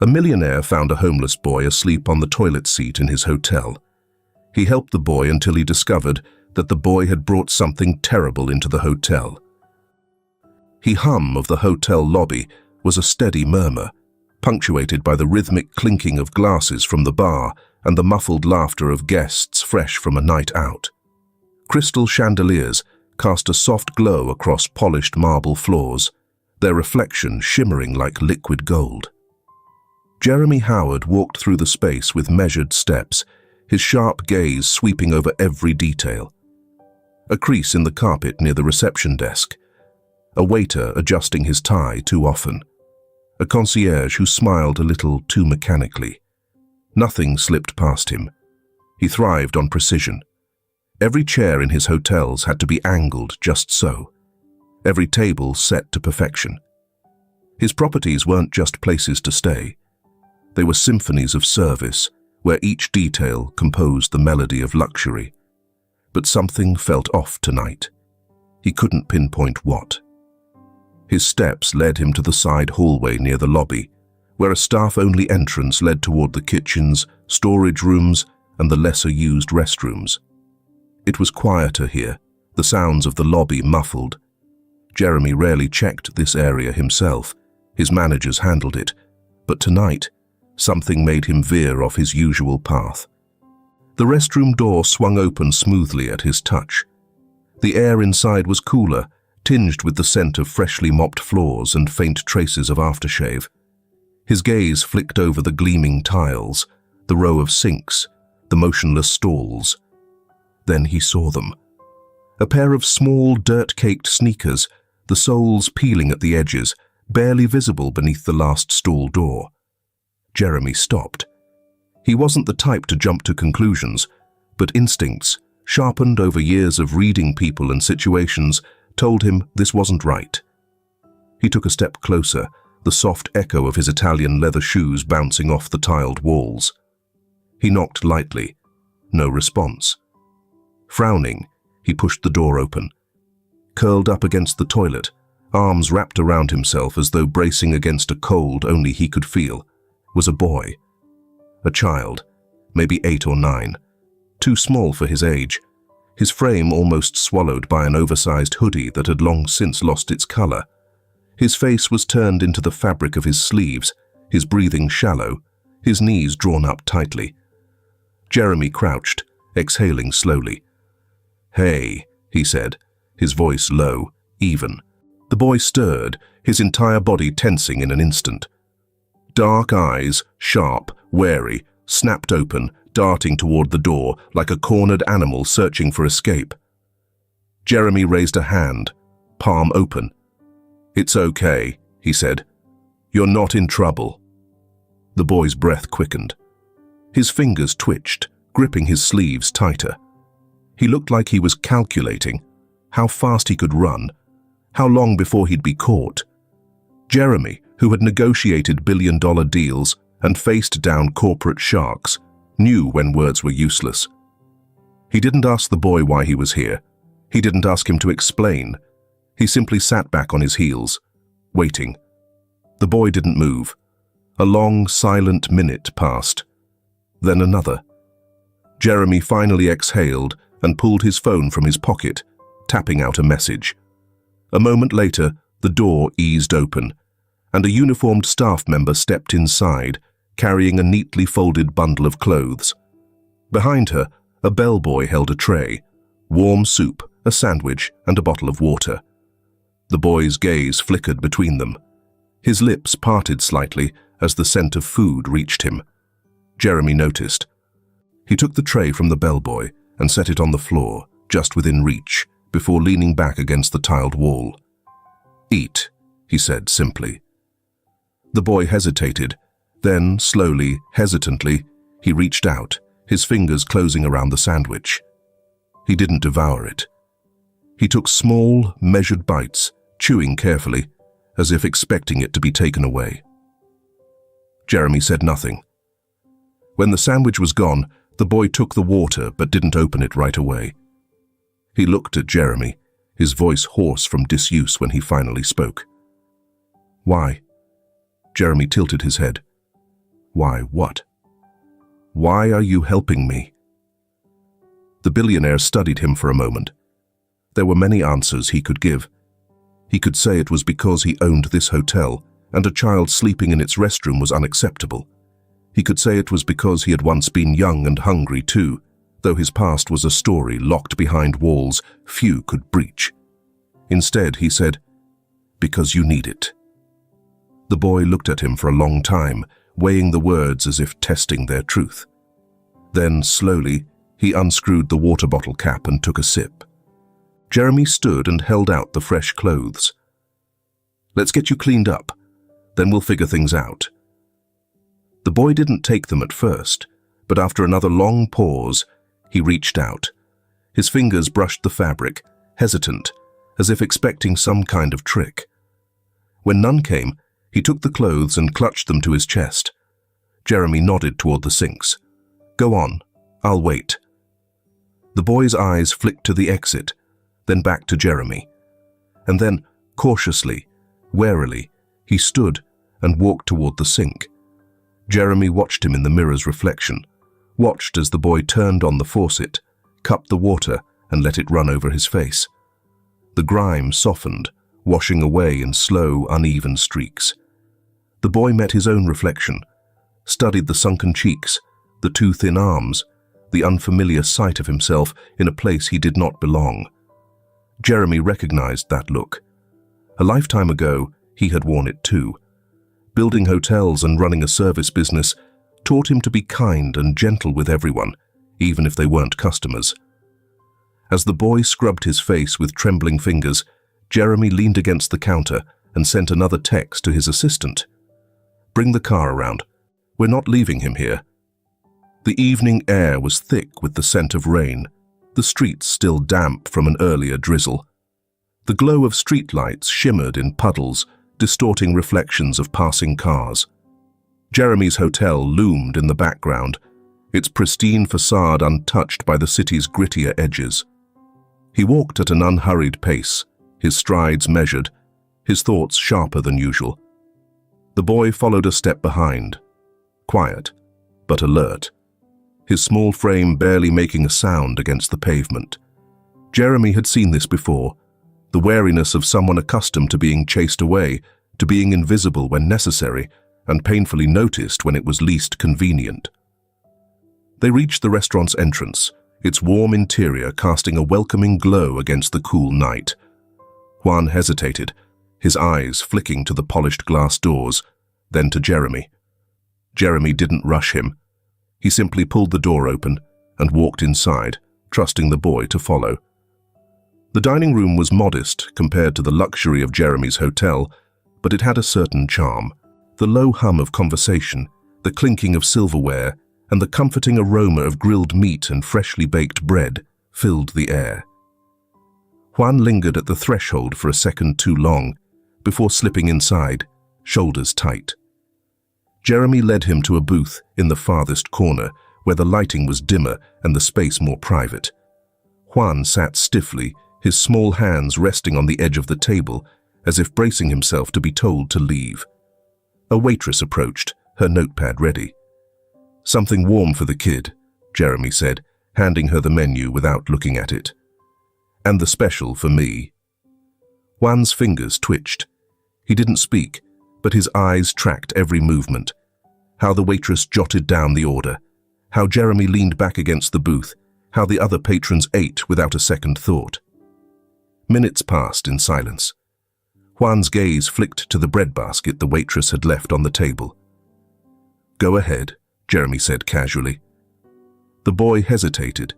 A millionaire found a homeless boy asleep on the toilet seat in his hotel. He helped the boy until he discovered that the boy had brought something terrible into the hotel. The hum of the hotel lobby was a steady murmur, punctuated by the rhythmic clinking of glasses from the bar and the muffled laughter of guests fresh from a night out. Crystal chandeliers cast a soft glow across polished marble floors, their reflection shimmering like liquid gold. Jeremy Howard walked through the space with measured steps, his sharp gaze sweeping over every detail. A crease in the carpet near the reception desk, a waiter adjusting his tie too often, a concierge who smiled a little too mechanically. Nothing slipped past him. He thrived on precision. Every chair in his hotels had to be angled just so, every table set to perfection. His properties weren't just places to stay. They were symphonies of service, where each detail composed the melody of luxury. But something felt off tonight. He couldn't pinpoint what. His steps led him to the side hallway near the lobby, where a staff-only entrance led toward the kitchens, storage rooms, and the lesser-used restrooms. It was quieter here, the sounds of the lobby muffled. Jeremy rarely checked this area himself. His managers handled it. But tonight, something made him veer off his usual path. The restroom door swung open smoothly at his touch. The air inside was cooler, tinged with the scent of freshly mopped floors and faint traces of aftershave. His gaze flicked over the gleaming tiles, the row of sinks, the motionless stalls. Then he saw them. A pair of small, dirt-caked sneakers, the soles peeling at the edges, barely visible beneath the last stall door. Jeremy stopped. He wasn't the type to jump to conclusions, but instincts, sharpened over years of reading people and situations, told him this wasn't right. He took a step closer, the soft echo of his Italian leather shoes bouncing off the tiled walls. He knocked lightly. No response. Frowning, he pushed the door open. Curled up against the toilet, arms wrapped around himself as though bracing against a cold only he could feel, was a boy. A child, maybe 8 or 9, too small for his age, his frame almost swallowed by an oversized hoodie that had long since lost its color. His face was turned into the fabric of his sleeves, his breathing shallow, his knees drawn up tightly. Jeremy crouched, exhaling slowly. "Hey," he said, his voice low, even. The boy stirred, his entire body tensing in an instant. Dark eyes, sharp, wary, snapped open, darting toward the door like a cornered animal searching for escape. Jeremy raised a hand, palm open. "It's okay," he said. "You're not in trouble." The boy's breath quickened. His fingers twitched, gripping his sleeves tighter. He looked like he was calculating how fast he could run, how long before he'd be caught. Jeremy, who had negotiated billion-dollar deals and faced down corporate sharks, knew when words were useless. He didn't ask the boy why he was here. He didn't ask him to explain. He simply sat back on his heels, waiting. The boy didn't move. A long, silent minute passed. Then another. Jeremy finally exhaled and pulled his phone from his pocket, tapping out a message. A moment later, the door eased open, and a uniformed staff member stepped inside, carrying a neatly folded bundle of clothes. Behind her, a bellboy held a tray, warm soup, a sandwich, and a bottle of water. The boy's gaze flickered between them. His lips parted slightly as the scent of food reached him. Jeremy noticed. He took the tray from the bellboy and set it on the floor, just within reach, before leaning back against the tiled wall. "Eat," he said simply. The boy hesitated. Then, slowly, hesitantly, he reached out, his fingers closing around the sandwich. He didn't devour it. He took small, measured bites, chewing carefully, as if expecting it to be taken away. Jeremy said nothing. When the sandwich was gone, the boy took the water but didn't open it right away. He looked at Jeremy, his voice hoarse from disuse when he finally spoke. "Why?" Jeremy tilted his head. Why, what? Why are you helping me? The billionaire studied him for a moment. There were many answers he could give. He could say it was because he owned this hotel, and a child sleeping in its restroom was unacceptable. He could say it was because he had once been young and hungry too, though his past was a story locked behind walls few could breach. Instead, he said, "Because you need it." The boy looked at him for a long time, weighing the words as if testing their truth. Then, slowly, he unscrewed the water bottle cap and took a sip. Jeremy stood and held out the fresh clothes. "Let's get you cleaned up, then we'll figure things out." The boy didn't take them at first, but after another long pause, he reached out. His fingers brushed the fabric, hesitant, as if expecting some kind of trick. When none came, he took the clothes and clutched them to his chest. Jeremy nodded toward the sinks. "Go on, I'll wait." The boy's eyes flicked to the exit, then back to Jeremy. And then, cautiously, warily, he stood and walked toward the sink. Jeremy watched him in the mirror's reflection, watched as the boy turned on the faucet, cupped the water and let it run over his face. The grime softened, washing away in slow, uneven streaks. The boy met his own reflection, studied the sunken cheeks, the too thin arms, the unfamiliar sight of himself in a place he did not belong. Jeremy recognized that look. A lifetime ago, he had worn it too. Building hotels and running a service business taught him to be kind and gentle with everyone, even if they weren't customers. As the boy scrubbed his face with trembling fingers, Jeremy leaned against the counter and sent another text to his assistant. "Bring the car around. We're not leaving him here." The evening air was thick with the scent of rain, the streets still damp from an earlier drizzle. The glow of streetlights shimmered in puddles, distorting reflections of passing cars. Jeremy's hotel loomed in the background, its pristine facade untouched by the city's grittier edges. He walked at an unhurried pace, his strides measured, his thoughts sharper than usual. The boy followed a step behind, quiet but alert, his small frame barely making a sound against the pavement. Jeremy had seen this before, the wariness of someone accustomed to being chased away, to being invisible when necessary, and painfully noticed when it was least convenient. They reached the restaurant's entrance, its warm interior casting a welcoming glow against the cool night. Juan hesitated, his eyes flicking to the polished glass doors, then to Jeremy. Jeremy didn't rush him. He simply pulled the door open and walked inside, trusting the boy to follow. The dining room was modest compared to the luxury of Jeremy's hotel, but it had a certain charm. The low hum of conversation, the clinking of silverware, and the comforting aroma of grilled meat and freshly baked bread filled the air. Juan lingered at the threshold for a second too long, before slipping inside, shoulders tight. Jeremy led him to a booth in the farthest corner, where the lighting was dimmer and the space more private. Juan sat stiffly, his small hands resting on the edge of the table, as if bracing himself to be told to leave. A waitress approached, her notepad ready. "Something warm for the kid," Jeremy said, handing her the menu without looking at it. "And the special for me." Juan's fingers twitched. He didn't speak, but his eyes tracked every movement. How the waitress jotted down the order, how Jeremy leaned back against the booth, how the other patrons ate without a second thought. Minutes passed in silence. Juan's gaze flicked to the breadbasket the waitress had left on the table. "Go ahead," Jeremy said casually. The boy hesitated.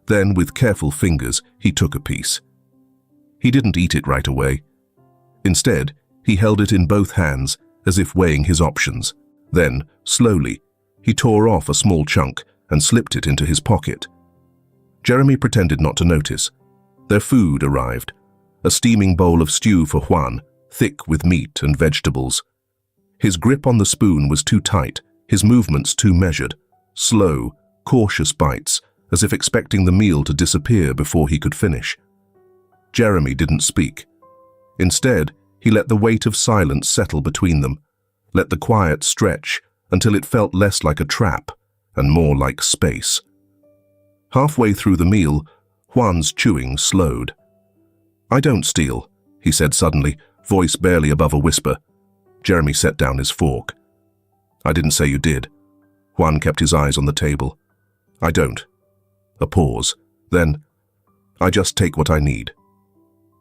Then, with careful fingers, he took a piece. He didn't eat it right away. Instead, he held it in both hands, as if weighing his options. Then, slowly, he tore off a small chunk and slipped it into his pocket. Jeremy pretended not to notice. Their food arrived, a steaming bowl of stew for Juan, thick with meat and vegetables. His grip on the spoon was too tight, his movements too measured, slow, cautious bites, as if expecting the meal to disappear before he could finish. Jeremy didn't speak. Instead, he let the weight of silence settle between them, let the quiet stretch, until it felt less like a trap and more like space. Halfway through the meal, Juan's chewing slowed. "I don't steal," he said suddenly, voice barely above a whisper. Jeremy set down his fork. "I didn't say you did." Juan kept his eyes on the table. "I don't." A pause. Then, "I just take what I need."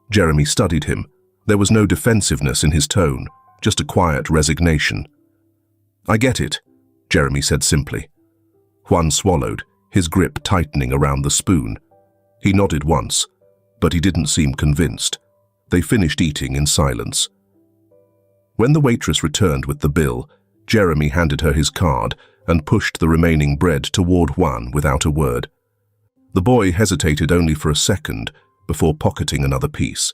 Jeremy studied him. There was no defensiveness in his tone, just a quiet resignation. "I get it," Jeremy said simply. Juan swallowed, his grip tightening around the spoon. He nodded once, but he didn't seem convinced. They finished eating in silence. When the waitress returned with the bill, Jeremy handed her his card and pushed the remaining bread toward Juan without a word. The boy hesitated only for a second before pocketing another piece.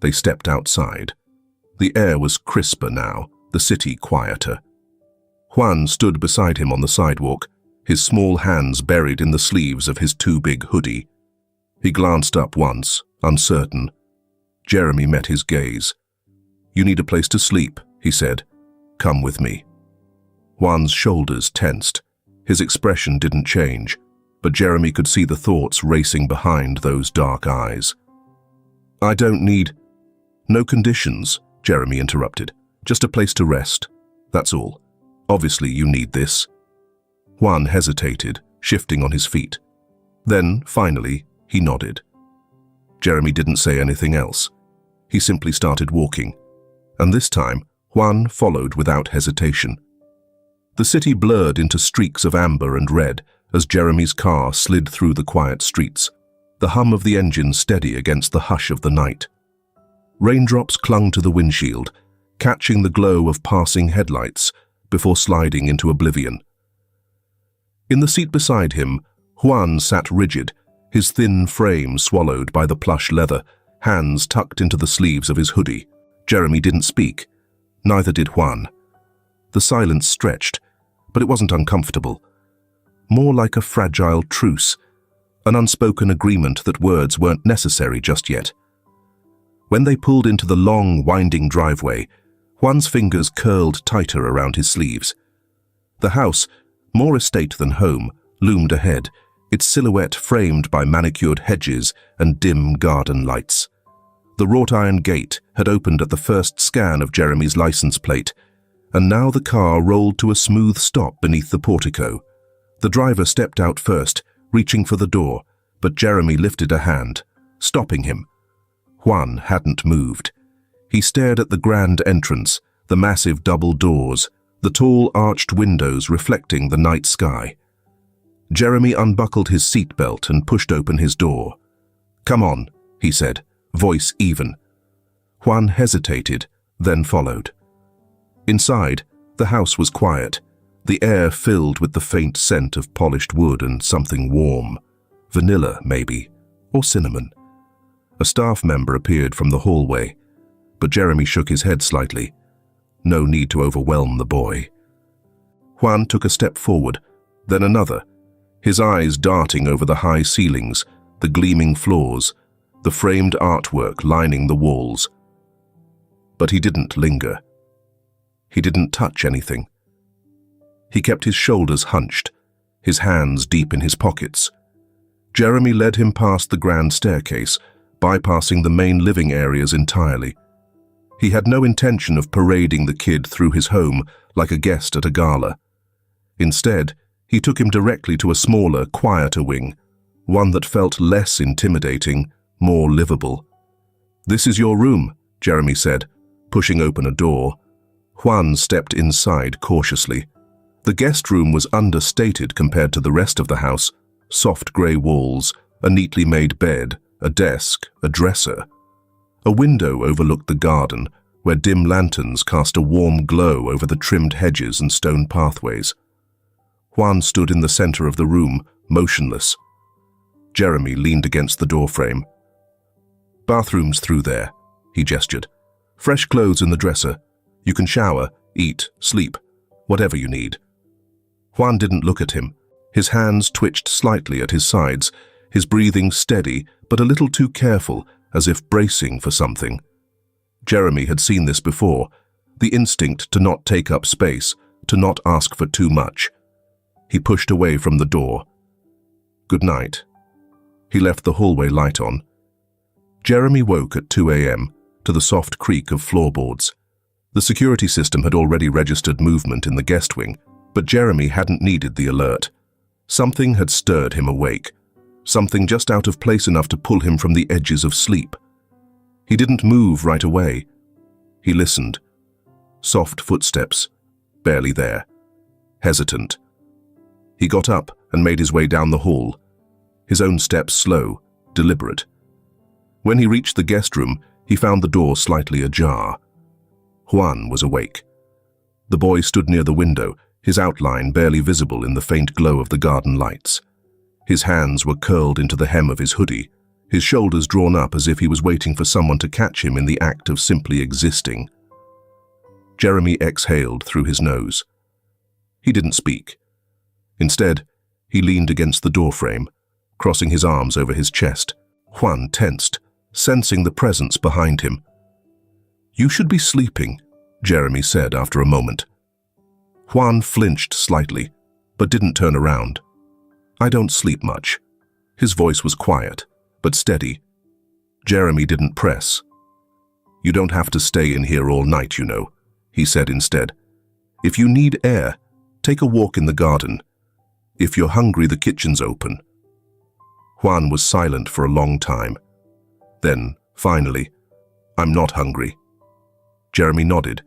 They stepped outside. The air was crisper now, the city quieter. Juan stood beside him on the sidewalk, his small hands buried in the sleeves of his too-big hoodie. He glanced up once, uncertain. Jeremy met his gaze. "You need a place to sleep," he said. "Come with me." Juan's shoulders tensed. His expression didn't change, but Jeremy could see the thoughts racing behind those dark eyes. "I don't need—" "No conditions," Jeremy interrupted. "Just a place to rest. That's all. Obviously you need this." Juan hesitated, shifting on his feet. Then, finally, he nodded. Jeremy didn't say anything else. He simply started walking. And this time, Juan followed without hesitation. The city blurred into streaks of amber and red as Jeremy's car slid through the quiet streets, the hum of the engine steady against the hush of the night. Raindrops clung to the windshield, catching the glow of passing headlights before sliding into oblivion. In the seat beside him, Juan sat rigid, his thin frame swallowed by the plush leather, hands tucked into the sleeves of his hoodie. Jeremy didn't speak. Neither did Juan. The silence stretched, but it wasn't uncomfortable. More like a fragile truce, an unspoken agreement that words weren't necessary just yet. When they pulled into the long, winding driveway, Juan's fingers curled tighter around his sleeves. The house, more estate than home, loomed ahead, its silhouette framed by manicured hedges and dim garden lights. The wrought-iron gate had opened at the first scan of Jeremy's license plate, and now the car rolled to a smooth stop beneath the portico. The driver stepped out first, reaching for the door, but Jeremy lifted a hand, stopping him. Juan hadn't moved. He stared at the grand entrance, the massive double doors, the tall arched windows reflecting the night sky. Jeremy unbuckled his seatbelt and pushed open his door. "Come on," he said, voice even. Juan hesitated, then followed. Inside, the house was quiet, the air filled with the faint scent of polished wood and something warm. Vanilla, maybe, or cinnamon. A staff member appeared from the hallway, but Jeremy shook his head slightly. No need to overwhelm the boy. Juan took a step forward, then another, his eyes darting over the high ceilings, the gleaming floors, the framed artwork lining the walls. But he didn't linger. He didn't touch anything. He kept his shoulders hunched, his hands deep in his pockets. Jeremy led him past the grand staircase, bypassing the main living areas entirely. He had no intention of parading the kid through his home like a guest at a gala. Instead, he took him directly to a smaller, quieter wing, one that felt less intimidating, more livable. "This is your room," Jeremy said, pushing open a door. Juan stepped inside cautiously. The guest room was understated compared to the rest of the house. Soft grey walls, a neatly made bed, a desk, a dresser. A window overlooked the garden, where dim lanterns cast a warm glow over the trimmed hedges and stone pathways. Juan stood in the center of the room, motionless. Jeremy leaned against the doorframe. "Bathroom's through there," he gestured. "Fresh clothes in the dresser. You can shower, eat, sleep, whatever you need." Juan didn't look at him. His hands twitched slightly at his sides, his breathing steady but a little too careful, as if bracing for something. Jeremy had seen this before, the instinct to not take up space, to not ask for too much. He pushed away from the door. Good night. He left the hallway light on. Jeremy woke at 2 a.m. to the soft creak of floorboards. The security system had already registered movement in the guest wing, but Jeremy hadn't needed the alert. Something had stirred him awake, something just out of place enough to pull him from the edges of sleep. He didn't move right away. He listened. Soft footsteps, barely there. Hesitant. He got up and made his way down the hall, his own steps slow, deliberate. When he reached the guest room, he found the door slightly ajar. Juan was awake. The boy stood near the window, his outline barely visible in the faint glow of the garden lights. His hands were curled into the hem of his hoodie, his shoulders drawn up as if he was waiting for someone to catch him in the act of simply existing. Jeremy exhaled through his nose. He didn't speak. Instead, he leaned against the doorframe, crossing his arms over his chest. Juan tensed, sensing the presence behind him. "You should be sleeping," Jeremy said after a moment. Juan flinched slightly, but didn't turn around. "I don't sleep much." His voice was quiet, but steady. Jeremy didn't press. "You don't have to stay in here all night, you know," he said instead. "If you need air, take a walk in the garden. If you're hungry, the kitchen's open." Juan was silent for a long time. Then, finally, "I'm not hungry." Jeremy nodded,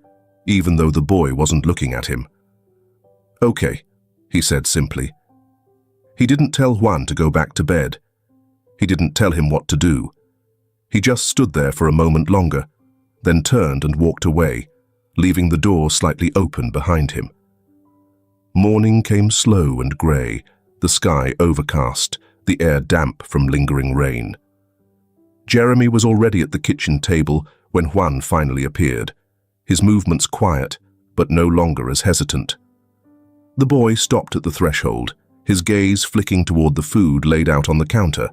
even though the boy wasn't looking at him. "Okay," he said simply. He didn't tell Juan to go back to bed. He didn't tell him what to do. He just stood there for a moment longer, then turned and walked away, leaving the door slightly open behind him. Morning came slow and grey, the sky overcast, the air damp from lingering rain. Jeremy was already at the kitchen table when Juan finally appeared, his movements quiet, but no longer as hesitant. The boy stopped at the threshold, his gaze flicking toward the food laid out on the counter.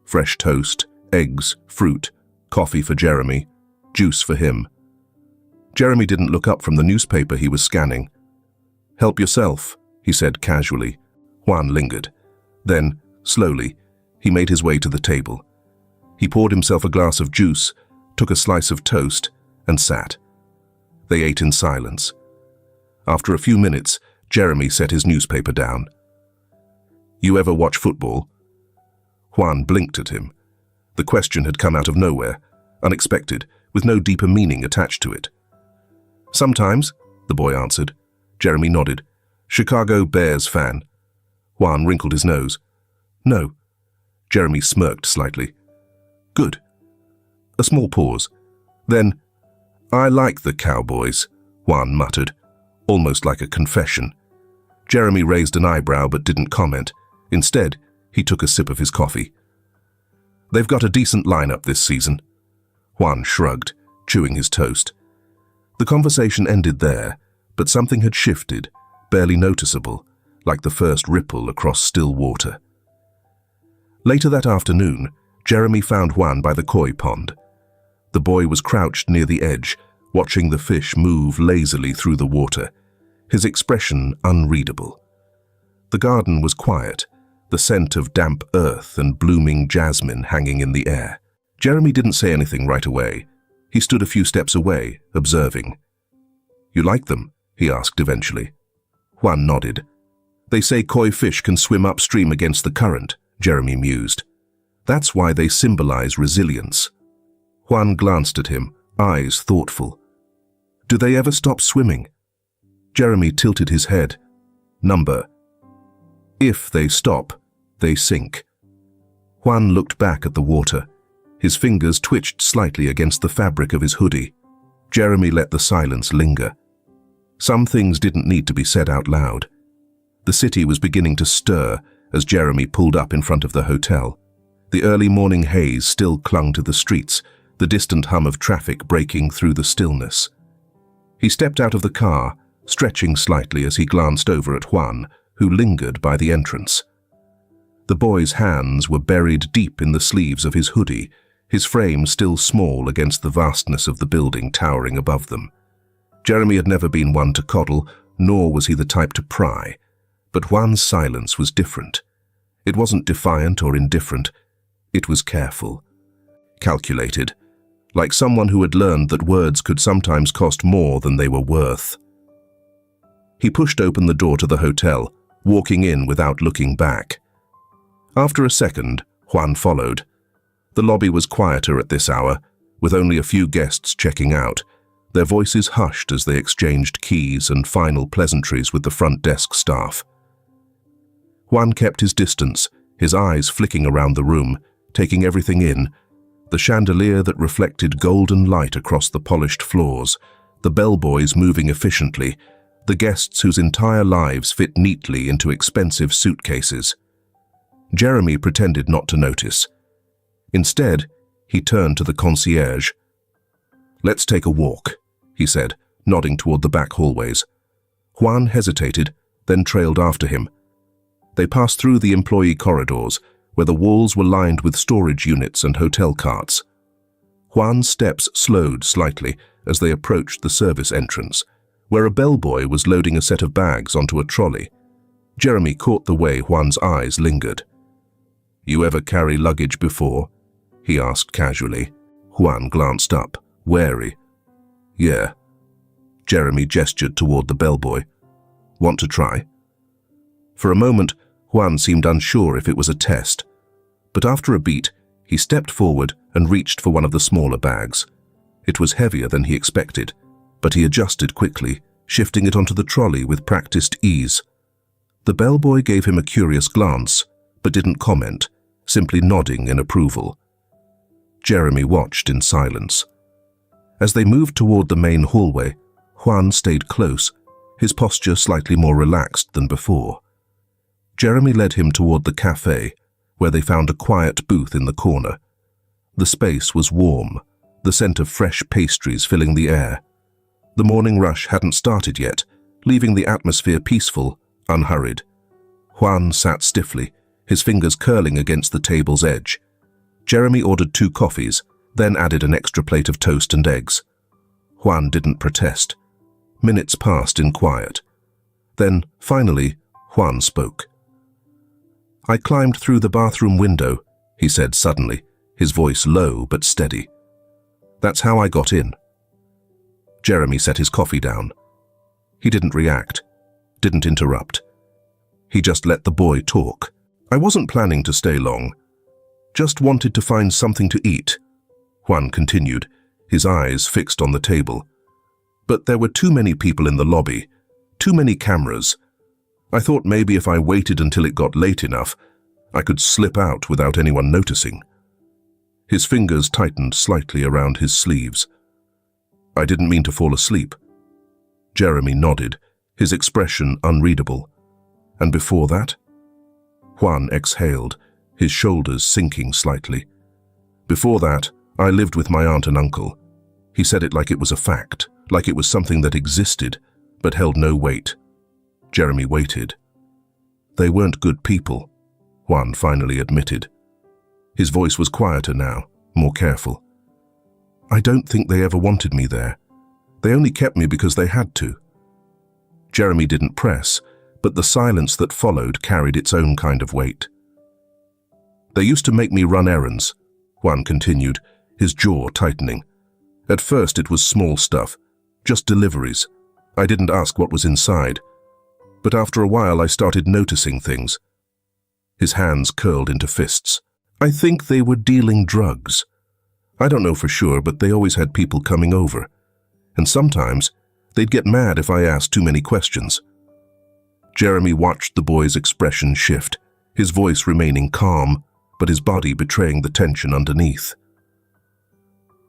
Fresh toast, eggs, fruit, coffee for Jeremy, juice for him. Jeremy didn't look up from the newspaper he was scanning. "Help yourself," he said casually. Juan lingered. Then, slowly, he made his way to the table. He poured himself a glass of juice, took a slice of toast, and sat. They ate in silence. After a few minutes, Jeremy set his newspaper down. "You ever watch football?" Juan blinked at him. The question had come out of nowhere, unexpected, with no deeper meaning attached to it. "Sometimes," the boy answered. Jeremy nodded. "Chicago Bears fan." Juan wrinkled his nose. "No." Jeremy smirked slightly. "Good." A small pause. Then, "I like the Cowboys," Juan muttered, almost like a confession. Jeremy raised an eyebrow but didn't comment. Instead, he took a sip of his coffee. "They've got a decent lineup this season." Juan shrugged, chewing his toast. The conversation ended there, but something had shifted, barely noticeable, like the first ripple across still water. Later that afternoon, Jeremy found Juan by the koi pond. The boy was crouched near the edge, watching the fish move lazily through the water, his expression unreadable. The garden was quiet, the scent of damp earth and blooming jasmine hanging in the air. Jeremy didn't say anything right away. He stood a few steps away, observing. "You like them?" he asked eventually. Juan nodded. "They say koi fish can swim upstream against the current," Jeremy mused. "That's why they symbolize resilience." Juan glanced at him, eyes thoughtful. "Do they ever stop swimming?" Jeremy tilted his head. "Number. If they stop, they sink." Juan looked back at the water. His fingers twitched slightly against the fabric of his hoodie. Jeremy let the silence linger. Some things didn't need to be said out loud. The city was beginning to stir as Jeremy pulled up in front of the hotel. The early morning haze still clung to the streets, the distant hum of traffic breaking through the stillness. He stepped out of the car, stretching slightly as he glanced over at Juan, who lingered by the entrance. The boy's hands were buried deep in the sleeves of his hoodie, his frame still small against the vastness of the building towering above them. Jeremy had never been one to coddle, nor was he the type to pry, but Juan's silence was different. It wasn't defiant or indifferent. It was careful, calculated, like someone who had learned that words could sometimes cost more than they were worth. He pushed open the door to the hotel, walking in without looking back. After a second, Juan followed. The lobby was quieter at this hour, with only a few guests checking out, their voices hushed as they exchanged keys and final pleasantries with the front desk staff. Juan kept his distance, his eyes flicking around the room, taking everything in: the chandelier that reflected golden light across the polished floors, the bellboys moving efficiently, the guests whose entire lives fit neatly into expensive suitcases. Jeremy pretended not to notice. Instead, he turned to the concierge. "Let's take a walk," he said, nodding toward the back hallways. Juan hesitated, then trailed after him. They passed through the employee corridors, where the walls were lined with storage units and hotel carts. Juan's steps slowed slightly as they approached the service entrance, where a bellboy was loading a set of bags onto a trolley. Jeremy caught the way Juan's eyes lingered. "You ever carry luggage before?" he asked casually. Juan glanced up, wary. "Yeah." Jeremy gestured toward the bellboy. "Want to try?" For a moment, Juan seemed unsure if it was a test, but after a beat, he stepped forward and reached for one of the smaller bags. It was heavier than he expected, but he adjusted quickly, shifting it onto the trolley with practiced ease. The bellboy gave him a curious glance, but didn't comment, simply nodding in approval. Jeremy watched in silence. As they moved toward the main hallway, Juan stayed close, his posture slightly more relaxed than before. Jeremy led him toward the cafe, where they found a quiet booth in the corner. The space was warm, the scent of fresh pastries filling the air. The morning rush hadn't started yet, leaving the atmosphere peaceful, unhurried. Juan sat stiffly, his fingers curling against the table's edge. Jeremy ordered 2 coffees, then added an extra plate of toast and eggs. Juan didn't protest. Minutes passed in quiet. Then, finally, Juan spoke. "I climbed through the bathroom window," he said suddenly, his voice low but steady. "That's how I got in." Jeremy set his coffee down. He didn't react, didn't interrupt. He just let the boy talk. "I wasn't planning to stay long. Just wanted to find something to eat," Juan continued, his eyes fixed on the table. "But there were too many people in the lobby, too many cameras. I thought maybe if I waited until it got late enough, I could slip out without anyone noticing." His fingers tightened slightly around his sleeves. "I didn't mean to fall asleep." Jeremy nodded, his expression unreadable. "And before that?" Juan exhaled, his shoulders sinking slightly. "Before that, I lived with my aunt and uncle." He said it like it was a fact, like it was something that existed, but held no weight. Jeremy waited. "They weren't good people," Juan finally admitted. His voice was quieter now, more careful. "I don't think they ever wanted me there. They only kept me because they had to." Jeremy didn't press, but the silence that followed carried its own kind of weight. "They used to make me run errands," Juan continued, his jaw tightening. "At first it was small stuff, just deliveries. I didn't ask what was inside. But after a while I started noticing things." His hands curled into fists. "I think they were dealing drugs. I don't know for sure, but they always had people coming over. And sometimes they'd get mad if I asked too many questions." Jeremy watched the boy's expression shift, his voice remaining calm, but his body betraying the tension underneath.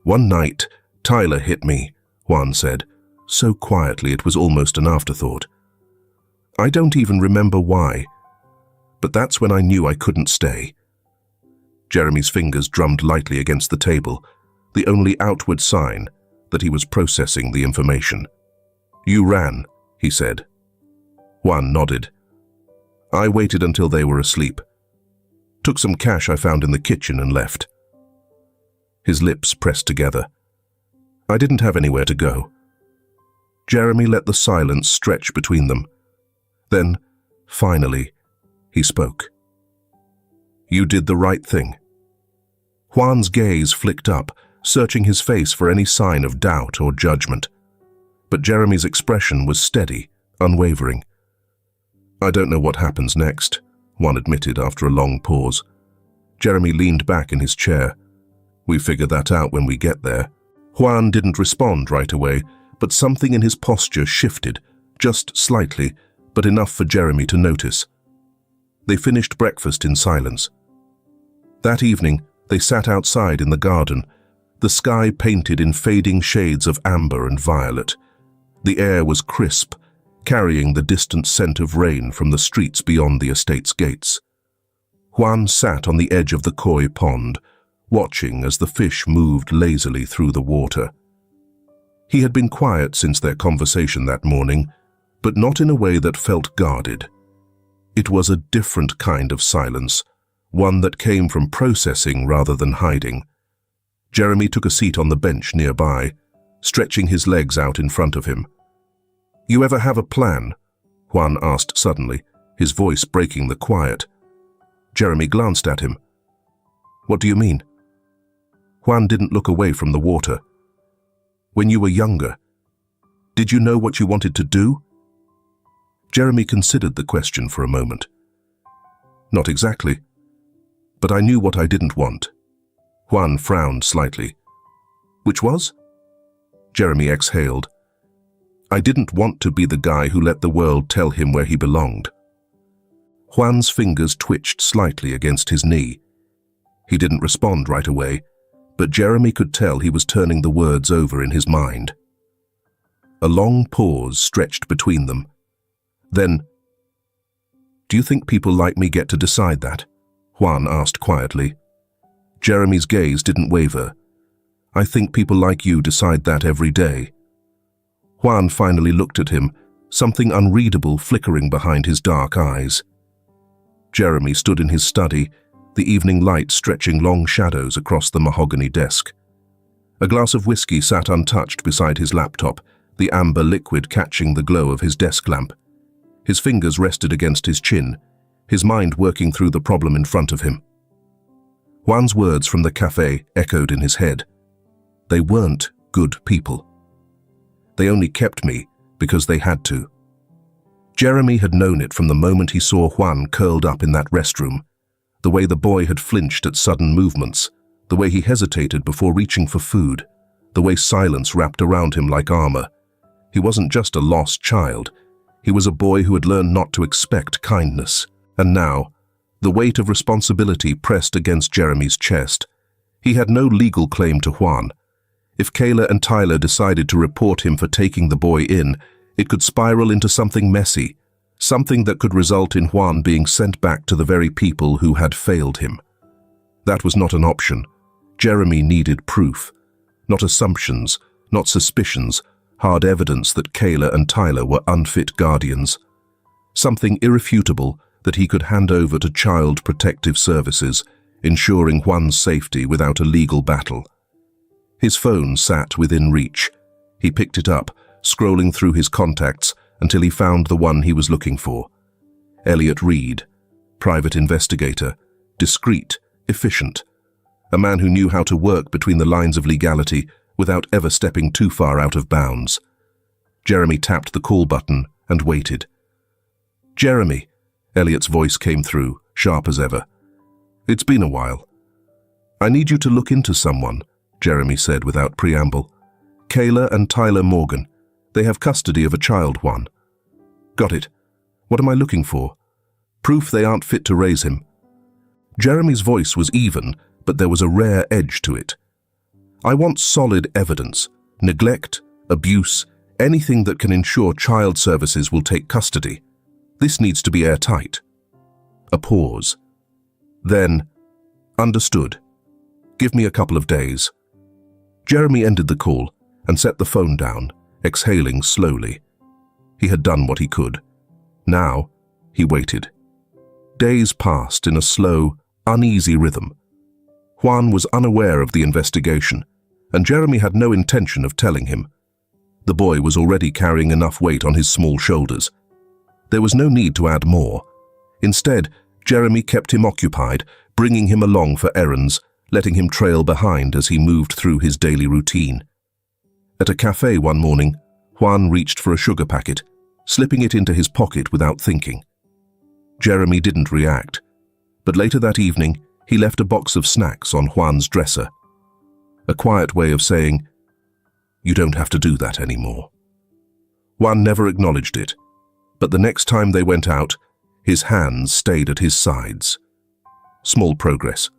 "One night, Tyler hit me," Juan said, so quietly it was almost an afterthought. "I don't even remember why, but that's when I knew I couldn't stay." Jeremy's fingers drummed lightly against the table, the only outward sign that he was processing the information. "You ran," he said. Juan nodded. "I waited until they were asleep. Took some cash I found in the kitchen and left." His lips pressed together. "I didn't have anywhere to go." Jeremy let the silence stretch between them. Then, finally, he spoke. "You did the right thing." Juan's gaze flicked up, searching his face for any sign of doubt or judgment. But Jeremy's expression was steady, unwavering. "I don't know what happens next," Juan admitted after a long pause. Jeremy leaned back in his chair. "We figure that out when we get there." Juan didn't respond right away, but something in his posture shifted, just slightly, but enough for Jeremy to notice. They finished breakfast in silence. That evening, they sat outside in the garden, the sky painted in fading shades of amber and violet. The air was crisp, carrying the distant scent of rain from the streets beyond the estate's gates. Juan sat on the edge of the koi pond, watching as the fish moved lazily through the water. He had been quiet since their conversation that morning, but not in a way that felt guarded. It was a different kind of silence, one that came from processing rather than hiding. Jeremy took a seat on the bench nearby, stretching his legs out in front of him. "You ever have a plan?" Juan asked suddenly, his voice breaking the quiet. Jeremy glanced at him. "What do you mean?" Juan didn't look away from the water. "When you were younger, did you know what you wanted to do?" Jeremy considered the question for a moment. "Not exactly, but I knew what I didn't want." Juan frowned slightly. "Which was?" Jeremy exhaled. "I didn't want to be the guy who let the world tell him where he belonged." Juan's fingers twitched slightly against his knee. He didn't respond right away, but Jeremy could tell he was turning the words over in his mind. A long pause stretched between them. Then, "Do you think people like me get to decide that?" Juan asked quietly. Jeremy's gaze didn't waver. "I think people like you decide that every day." Juan finally looked at him, something unreadable flickering behind his dark eyes. Jeremy stood in his study, the evening light stretching long shadows across the mahogany desk. A glass of whiskey sat untouched beside his laptop, the amber liquid catching the glow of his desk lamp. His fingers rested against his chin, his mind working through the problem in front of him. Juan's words from the cafe echoed in his head. They weren't good people. They only kept me because they had to. Jeremy had known it from the moment he saw Juan curled up in that restroom, the way the boy had flinched at sudden movements, the way he hesitated before reaching for food, the way silence wrapped around him like armor. He wasn't just a lost child. He was a boy who had learned not to expect kindness. And now, the weight of responsibility pressed against Jeremy's chest. He had no legal claim to Juan. If Kayla and Tyler decided to report him for taking the boy in, it could spiral into something messy, something that could result in Juan being sent back to the very people who had failed him. That was not an option. Jeremy needed proof. Not assumptions, not suspicions, hard evidence that Kayla and Tyler were unfit guardians. Something irrefutable that he could hand over to Child Protective Services, ensuring Juan's safety without a legal battle. His phone sat within reach. He picked it up, scrolling through his contacts until he found the one he was looking for. Elliot Reed, private investigator, discreet, efficient. A man who knew how to work between the lines of legality without ever stepping too far out of bounds. Jeremy tapped the call button and waited. "Jeremy," Elliot's voice came through, sharp as ever. "It's been a while." "I need you to look into someone," Jeremy said without preamble. "Kayla and Tyler Morgan. They have custody of a child, Juan." "Got it. What am I looking for?" "Proof they aren't fit to raise him." Jeremy's voice was even, but there was a rare edge to it. "I want solid evidence. Neglect, abuse, anything that can ensure child services will take custody. This needs to be airtight." A pause. Then, "Understood. Give me a couple of days." Jeremy ended the call and set the phone down, exhaling slowly. He had done what he could. Now, he waited. Days passed in a slow, uneasy rhythm. Juan was unaware of the investigation, and Jeremy had no intention of telling him. The boy was already carrying enough weight on his small shoulders. There was no need to add more. Instead, Jeremy kept him occupied, bringing him along for errands, letting him trail behind as he moved through his daily routine. At a cafe one morning, Juan reached for a sugar packet, slipping it into his pocket without thinking. Jeremy didn't react, but later that evening, he left a box of snacks on Juan's dresser. A quiet way of saying, "You don't have to do that anymore." Juan never acknowledged it, but the next time they went out, his hands stayed at his sides. Small progress.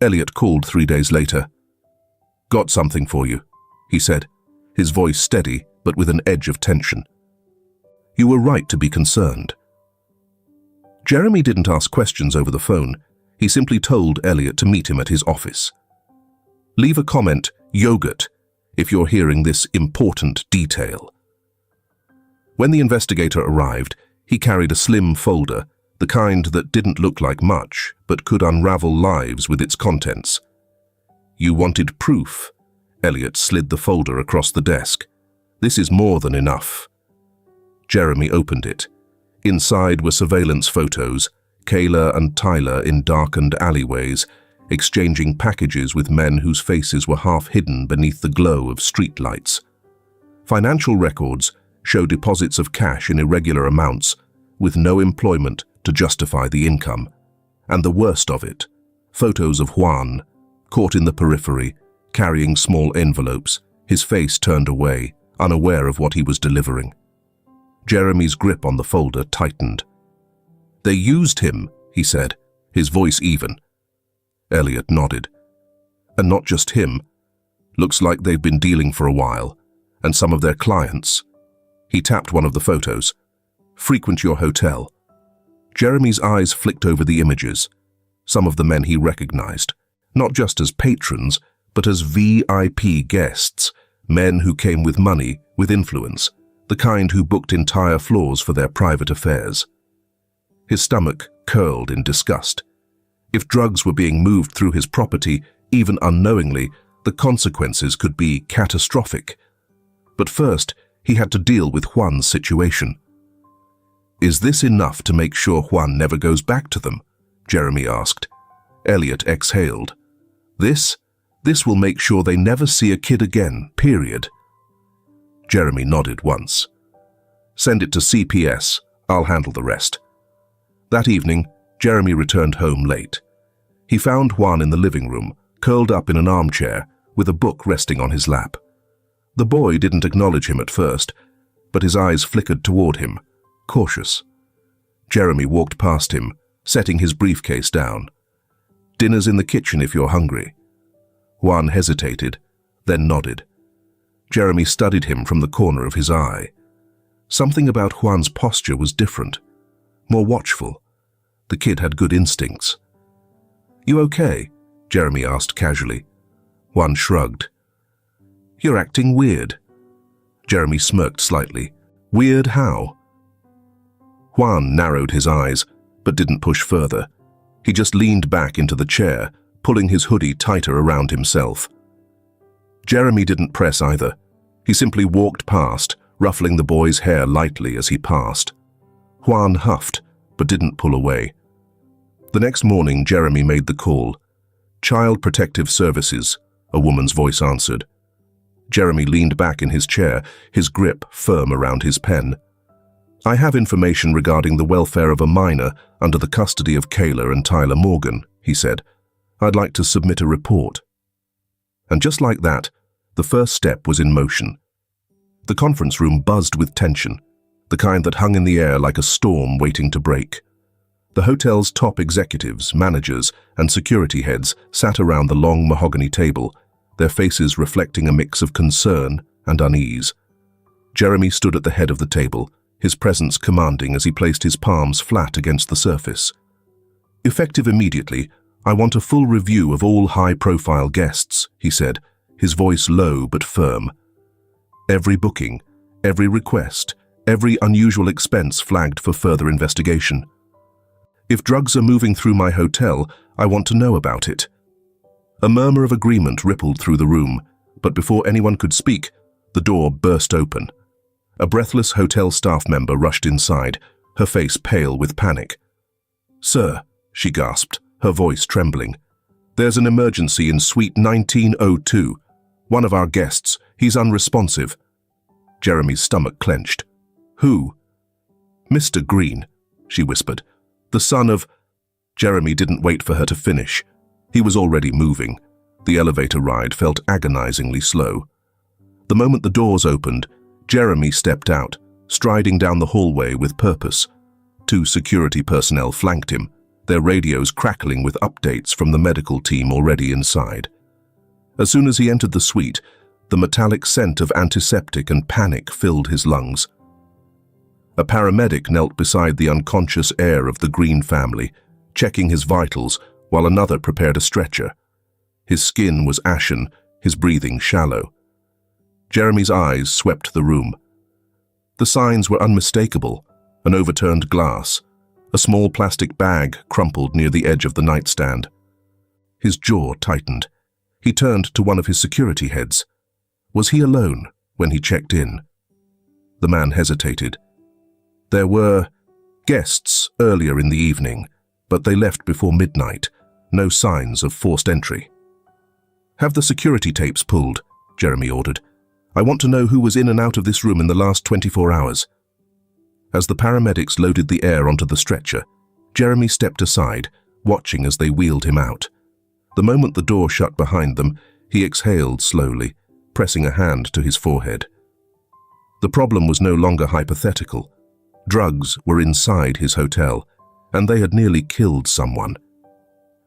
Elliot called 3 days later. "Got something for you," he said, his voice steady but with an edge of tension. "You were right to be concerned." Jeremy didn't ask questions over the phone. He simply told Elliot to meet him at his office. "Leave a comment, yogurt, if you're hearing this important detail." When the investigator arrived, he carried a slim folder, the kind that didn't look like much, but could unravel lives with its contents. "You wanted proof." Elliot slid the folder across the desk. "This is more than enough." Jeremy opened it. Inside were surveillance photos, Kayla and Tyler in darkened alleyways, exchanging packages with men whose faces were half hidden beneath the glow of streetlights. Financial records show deposits of cash in irregular amounts, with no employment to justify the income. And the worst of it, photos of Juan, caught in the periphery, carrying small envelopes, his face turned away, unaware of what he was delivering. Jeremy's grip on the folder tightened. "They used him," he said, his voice even. Elliot nodded. "And not just him. Looks like they've been dealing for a while, and some of their clients." He tapped one of the photos. "Frequent your hotel." Jeremy's eyes flicked over the images. Some of the men he recognized, not just as patrons, but as VIP guests, men who came with money, with influence, the kind who booked entire floors for their private affairs. His stomach curled in disgust. If drugs were being moved through his property, even unknowingly, the consequences could be catastrophic. But first, he had to deal with Juan's situation. "Is this enough to make sure Juan never goes back to them?" Jeremy asked. Elliot exhaled. This will make sure they never see a kid again, period." Jeremy nodded once. "Send it to CPS. I'll handle the rest." That evening, Jeremy returned home late. He found Juan in the living room, curled up in an armchair, with a book resting on his lap. The boy didn't acknowledge him at first, but his eyes flickered toward him, cautious. Jeremy walked past him, setting his briefcase down. "Dinner's in the kitchen if you're hungry." Juan hesitated, then nodded. Jeremy studied him from the corner of his eye. Something about Juan's posture was different, more watchful. The kid had good instincts. "You okay?" Jeremy asked casually. Juan shrugged. "You're acting weird." Jeremy smirked slightly. "Weird how?" Juan narrowed his eyes, but didn't push further. He just leaned back into the chair, pulling his hoodie tighter around himself. Jeremy didn't press either. He simply walked past, ruffling the boy's hair lightly as he passed. Juan huffed, but didn't pull away. The next morning, Jeremy made the call. "Child Protective Services," a woman's voice answered. Jeremy leaned back in his chair, his grip firm around his pen. "I have information regarding the welfare of a minor under the custody of Kayla and Tyler Morgan," he said. "I'd like to submit a report." And just like that, the first step was in motion. The conference room buzzed with tension, the kind that hung in the air like a storm waiting to break. The hotel's top executives, managers, and security heads sat around the long mahogany table, their faces reflecting a mix of concern and unease. Jeremy stood at the head of the table, his presence commanding as he placed his palms flat against the surface. "Effective immediately, I want a full review of all high-profile guests," he said, his voice low but firm. "Every booking, every request, every unusual expense flagged for further investigation. If drugs are moving through my hotel, I want to know about it." A murmur of agreement rippled through the room, but before anyone could speak, The door burst open. A breathless hotel staff member rushed inside, her face pale with panic. "Sir," she gasped, her voice trembling. "There's an emergency in suite 1902. One of our guests, he's unresponsive." Jeremy's stomach clenched. "Who?" "Mr. Green," she whispered. "The son of—" Jeremy didn't wait for her to finish. He was already moving. The elevator ride felt agonizingly slow. The moment the doors opened, Jeremy stepped out, striding down the hallway with purpose. 2 security personnel flanked him, their radios crackling with updates from the medical team already inside. As soon as he entered the suite, the metallic scent of antiseptic and panic filled his lungs. A paramedic knelt beside the unconscious heir of the Green family, checking his vitals while another prepared a stretcher. His skin was ashen, his breathing shallow. Jeremy's eyes swept the room. The signs were unmistakable: an overturned glass, a small plastic bag crumpled near the edge of the nightstand. His jaw tightened. He turned to one of his security heads. Was he alone when he checked in? The man hesitated. There were guests earlier in the evening, but they left before midnight. No signs of forced entry. "Have the security tapes pulled," Jeremy ordered. "I want to know who was in and out of this room in the last 24 hours. As the paramedics loaded the heir onto the stretcher, Jeremy stepped aside, watching as they wheeled him out. The moment the door shut behind them, he exhaled slowly, pressing a hand to his forehead. The problem was no longer hypothetical. Drugs were inside his hotel, and they had nearly killed someone.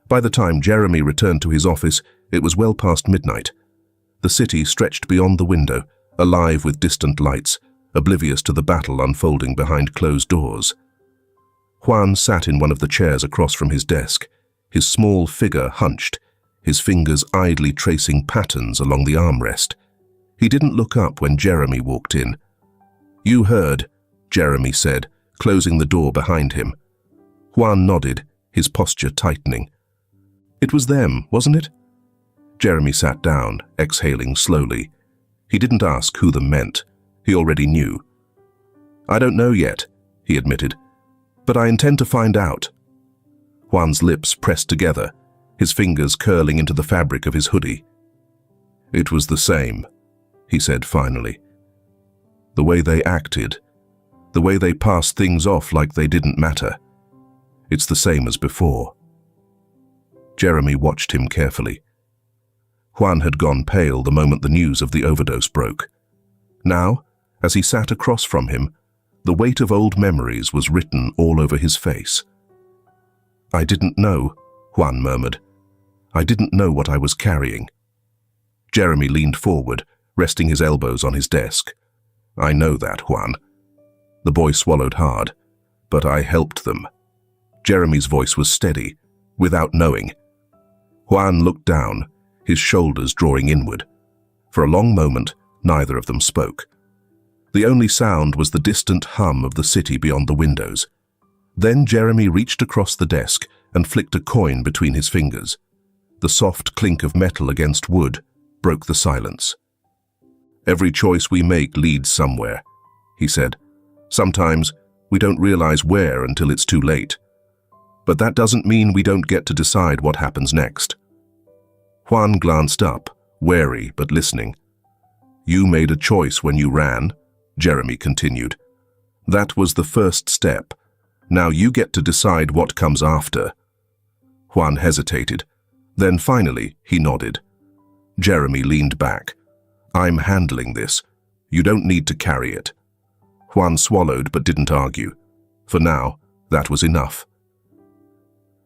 By the time Jeremy returned to his office, it was well past midnight. The city stretched beyond the window, alive with distant lights, oblivious to the battle unfolding behind closed doors. Juan sat in one of the chairs across from his desk, his small figure hunched, his fingers idly tracing patterns along the armrest. He didn't look up when Jeremy walked in. "You heard," Jeremy said, closing the door behind him. Juan nodded, his posture tightening. "It was them, wasn't it?" Jeremy sat down, exhaling slowly. He didn't ask who them meant. He already knew. "I don't know yet," he admitted, "but I intend to find out." Juan's lips pressed together, his fingers curling into the fabric of his hoodie. "It was the same," he said finally. "The way they acted, the way they passed things off like they didn't matter. It's the same as before." Jeremy watched him carefully. Juan had gone pale the moment the news of the overdose broke. Now, as he sat across from him, the weight of old memories was written all over his face. "I didn't know," Juan murmured. "I didn't know what I was carrying." Jeremy leaned forward, resting his elbows on his desk. "I know that, Juan." The boy swallowed hard. "But I helped them." Jeremy's voice was steady, without knowing. Juan looked down, his shoulders drawing inward. For a long moment, neither of them spoke. The only sound was the distant hum of the city beyond the windows. Then Jeremy reached across the desk and flicked a coin between his fingers. The soft clink of metal against wood broke the silence. "Every choice we make leads somewhere," he said. "Sometimes we don't realize where until it's too late. But that doesn't mean we don't get to decide what happens next." Juan glanced up, wary but listening. "You made a choice when you ran," Jeremy continued. "That was the first step. Now you get to decide what comes after." Juan hesitated. Then finally, he nodded. Jeremy leaned back. "I'm handling this. You don't need to carry it." Juan swallowed but didn't argue. For now, that was enough.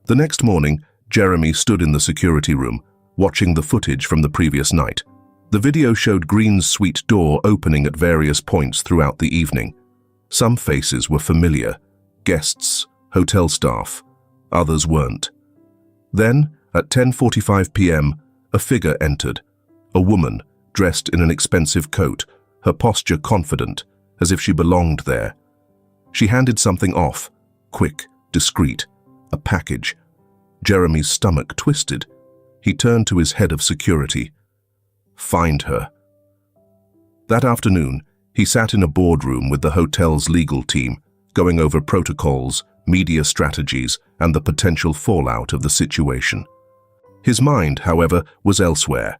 The next morning, Jeremy stood in the security room, watching the footage from the previous night. The video showed Green's suite door opening at various points throughout the evening. Some faces were familiar: guests, hotel staff. Others weren't. Then, at 10:45 p.m., a figure entered. A woman, dressed in an expensive coat, her posture confident, as if she belonged there. She handed something off, quick, discreet, a package. Jeremy's stomach twisted. He turned to his head of security. "Find her." That afternoon, he sat in a boardroom with the hotel's legal team, going over protocols, media strategies, and the potential fallout of the situation. His mind, however, was elsewhere.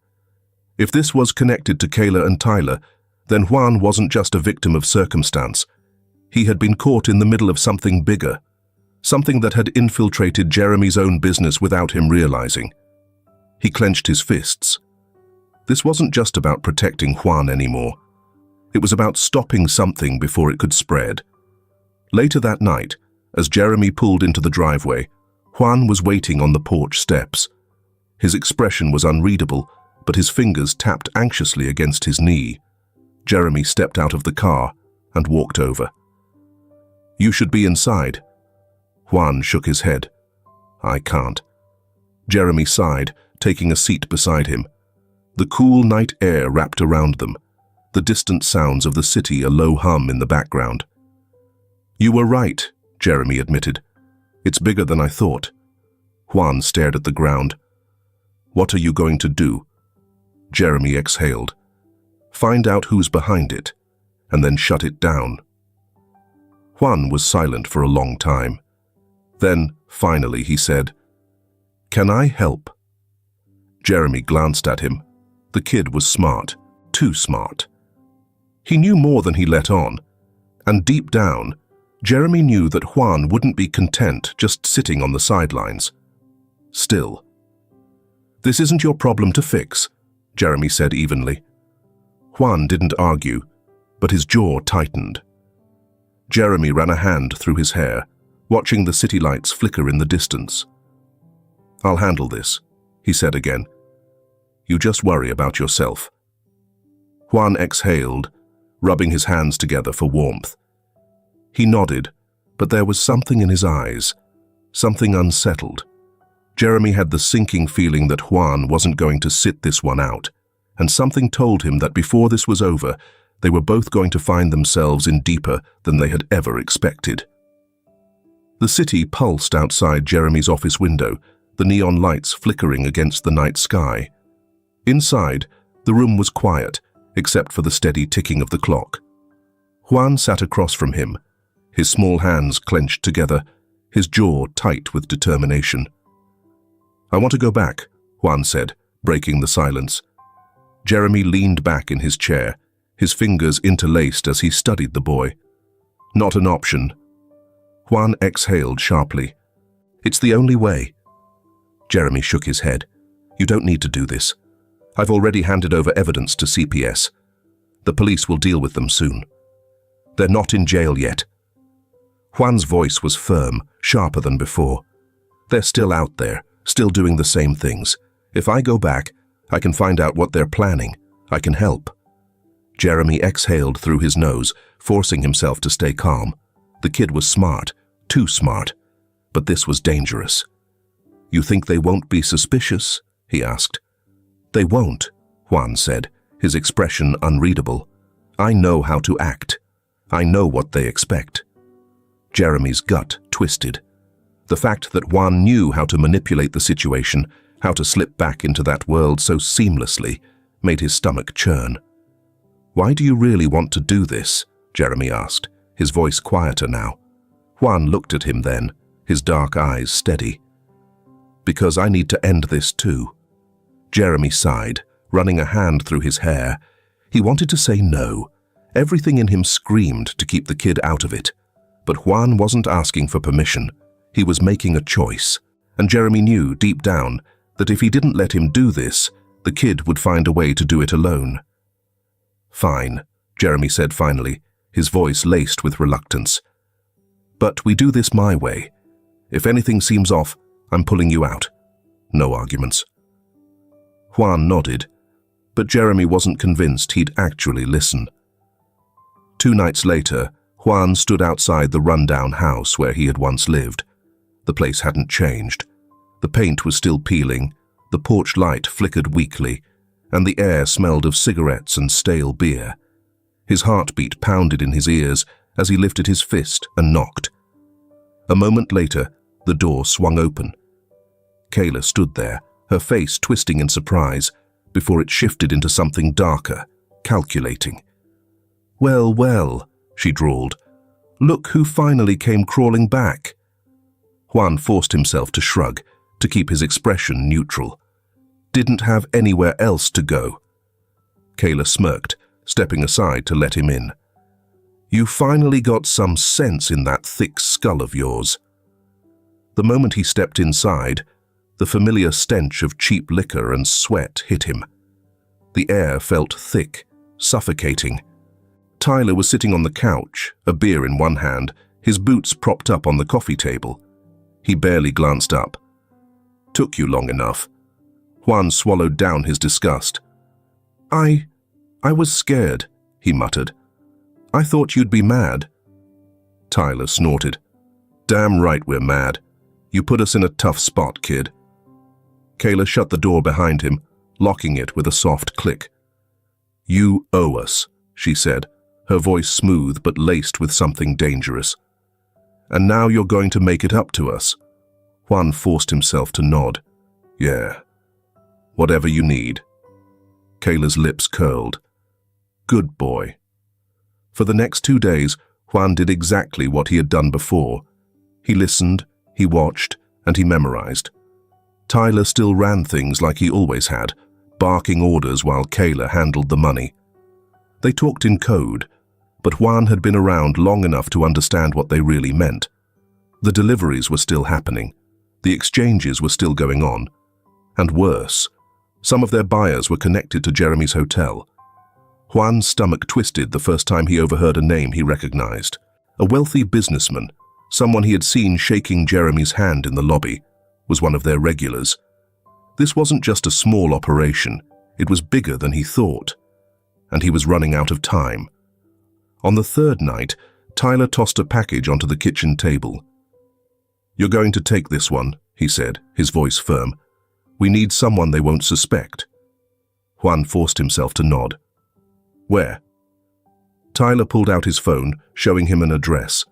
If this was connected to Kayla and Tyler, then Juan wasn't just a victim of circumstance. He had been caught in the middle of something bigger, something that had infiltrated Jeremy's own business without him realizing. He clenched his fists. This wasn't just about protecting Juan anymore. It was about stopping something before it could spread. Later that night, as Jeremy pulled into the driveway, Juan was waiting on the porch steps. His expression was unreadable, but his fingers tapped anxiously against his knee. Jeremy stepped out of the car and walked over. "You should be inside." Juan shook his head. "I can't." Jeremy sighed, taking a seat beside him. The cool night air wrapped around them, the distant sounds of the city a low hum in the background. "You were right," Jeremy admitted. "It's bigger than I thought." Juan stared at the ground. "What are you going to do?" Jeremy exhaled. "Find out who's behind it, and then shut it down." Juan was silent for a long time. Then, finally, he said, "Can I help?" Jeremy glanced at him. The kid was smart, too smart. He knew more than he let on, and deep down, Jeremy knew that Juan wouldn't be content just sitting on the sidelines. Still. "This isn't your problem to fix," Jeremy said evenly. Juan didn't argue, but his jaw tightened. Jeremy ran a hand through his hair, watching the city lights flicker in the distance. "I'll handle this," he said again. "You just worry about yourself." Juan exhaled, rubbing his hands together for warmth. He nodded, but there was something in his eyes, something unsettled. Jeremy had the sinking feeling that Juan wasn't going to sit this one out, and something told him that before this was over, they were both going to find themselves in deeper than they had ever expected. The city pulsed outside Jeremy's office window, the neon lights flickering against the night sky. Inside, the room was quiet, except for the steady ticking of the clock. Juan sat across from him, his small hands clenched together, his jaw tight with determination. "I want to go back," Juan said, breaking the silence. Jeremy leaned back in his chair, his fingers interlaced as he studied the boy. "Not an option." Juan exhaled sharply. "It's the only way." Jeremy shook his head. "You don't need to do this. I've already handed over evidence to CPS. The police will deal with them soon. They're not in jail yet." Juan's voice was firm, sharper than before. "They're still out there, still doing the same things. If I go back, I can find out what they're planning. I can help." Jeremy exhaled through his nose, forcing himself to stay calm. The kid was smart, too smart. But this was dangerous. "You think they won't be suspicious?" he asked. "They won't," Juan said, his expression unreadable. "I know how to act. I know what they expect." Jeremy's gut twisted. The fact that Juan knew how to manipulate the situation, how to slip back into that world so seamlessly, made his stomach churn. "Why do you really want to do this?" Jeremy asked, his voice quieter now. Juan looked at him then, his dark eyes steady. "Because I need to end this too." Jeremy sighed, running a hand through his hair. He wanted to say no. Everything in him screamed to keep the kid out of it. But Juan wasn't asking for permission. He was making a choice. And Jeremy knew deep down that if he didn't let him do this, the kid would find a way to do it alone. "Fine," Jeremy said finally, his voice laced with reluctance. "But we do this my way. If anything seems off, I'm pulling you out. No arguments." Juan nodded, but Jeremy wasn't convinced he'd actually listen. 2 nights later, Juan stood outside the rundown house where he had once lived. The place hadn't changed. The paint was still peeling, the porch light flickered weakly, and the air smelled of cigarettes and stale beer. His heartbeat pounded in his ears as he lifted his fist and knocked. A moment later, the door swung open. Kayla stood there, her face twisting in surprise, before it shifted into something darker, calculating. Well, well, she drawled. Look who finally came crawling back. Juan forced himself to shrug, to keep his expression neutral. Didn't have anywhere else to go. Kayla smirked, stepping aside to let him in. You finally got some sense in that thick skull of yours. The moment he stepped inside, the familiar stench of cheap liquor and sweat hit him. The air felt thick, suffocating. Tyler was sitting on the couch, a beer in one hand, his boots propped up on the coffee table. He barely glanced up. Took you long enough. Juan swallowed down his disgust. I was scared, he muttered. I thought you'd be mad. Tyler snorted. Damn right we're mad. You put us in a tough spot, kid. Kayla shut the door behind him, locking it with a soft click. You owe us, she said, her voice smooth but laced with something dangerous. And now you're going to make it up to us. Juan forced himself to nod. Yeah. Whatever you need. Kayla's lips curled. Good boy. For the next 2 days, Juan did exactly what he had done before. He listened, he watched, and he memorized. Tyler still ran things like he always had, barking orders while Kayla handled the money. They talked in code, but Juan had been around long enough to understand what they really meant. The deliveries were still happening. The exchanges were still going on. And worse, some of their buyers were connected to Jeremy's hotel. Juan's stomach twisted the first time he overheard a name he recognized. A wealthy businessman, someone he had seen shaking Jeremy's hand in the lobby, was one of their regulars. This wasn't just a small operation, it was bigger than he thought. And he was running out of time. On the third night, Tyler tossed a package onto the kitchen table. You're going to take this one, he said, his voice firm. We need someone they won't suspect. Juan forced himself to nod. Where? Tyler pulled out his phone, showing him an address.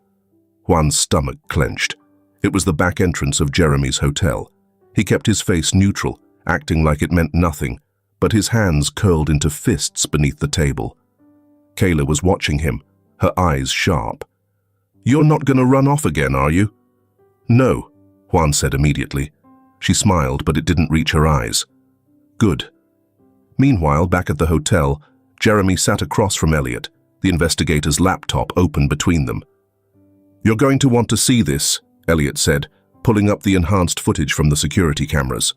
Juan's stomach clenched. It was the back entrance of Jeremy's hotel. He kept his face neutral, acting like it meant nothing, but his hands curled into fists beneath the table. Kayla was watching him, her eyes sharp. You're not going to run off again, are you? No, Juan said immediately. She smiled, but it didn't reach her eyes. Good. Meanwhile, back at the hotel, Jeremy sat across from Elliot, the investigator's laptop open between them. You're going to want to see this, Elliot said, pulling up the enhanced footage from the security cameras.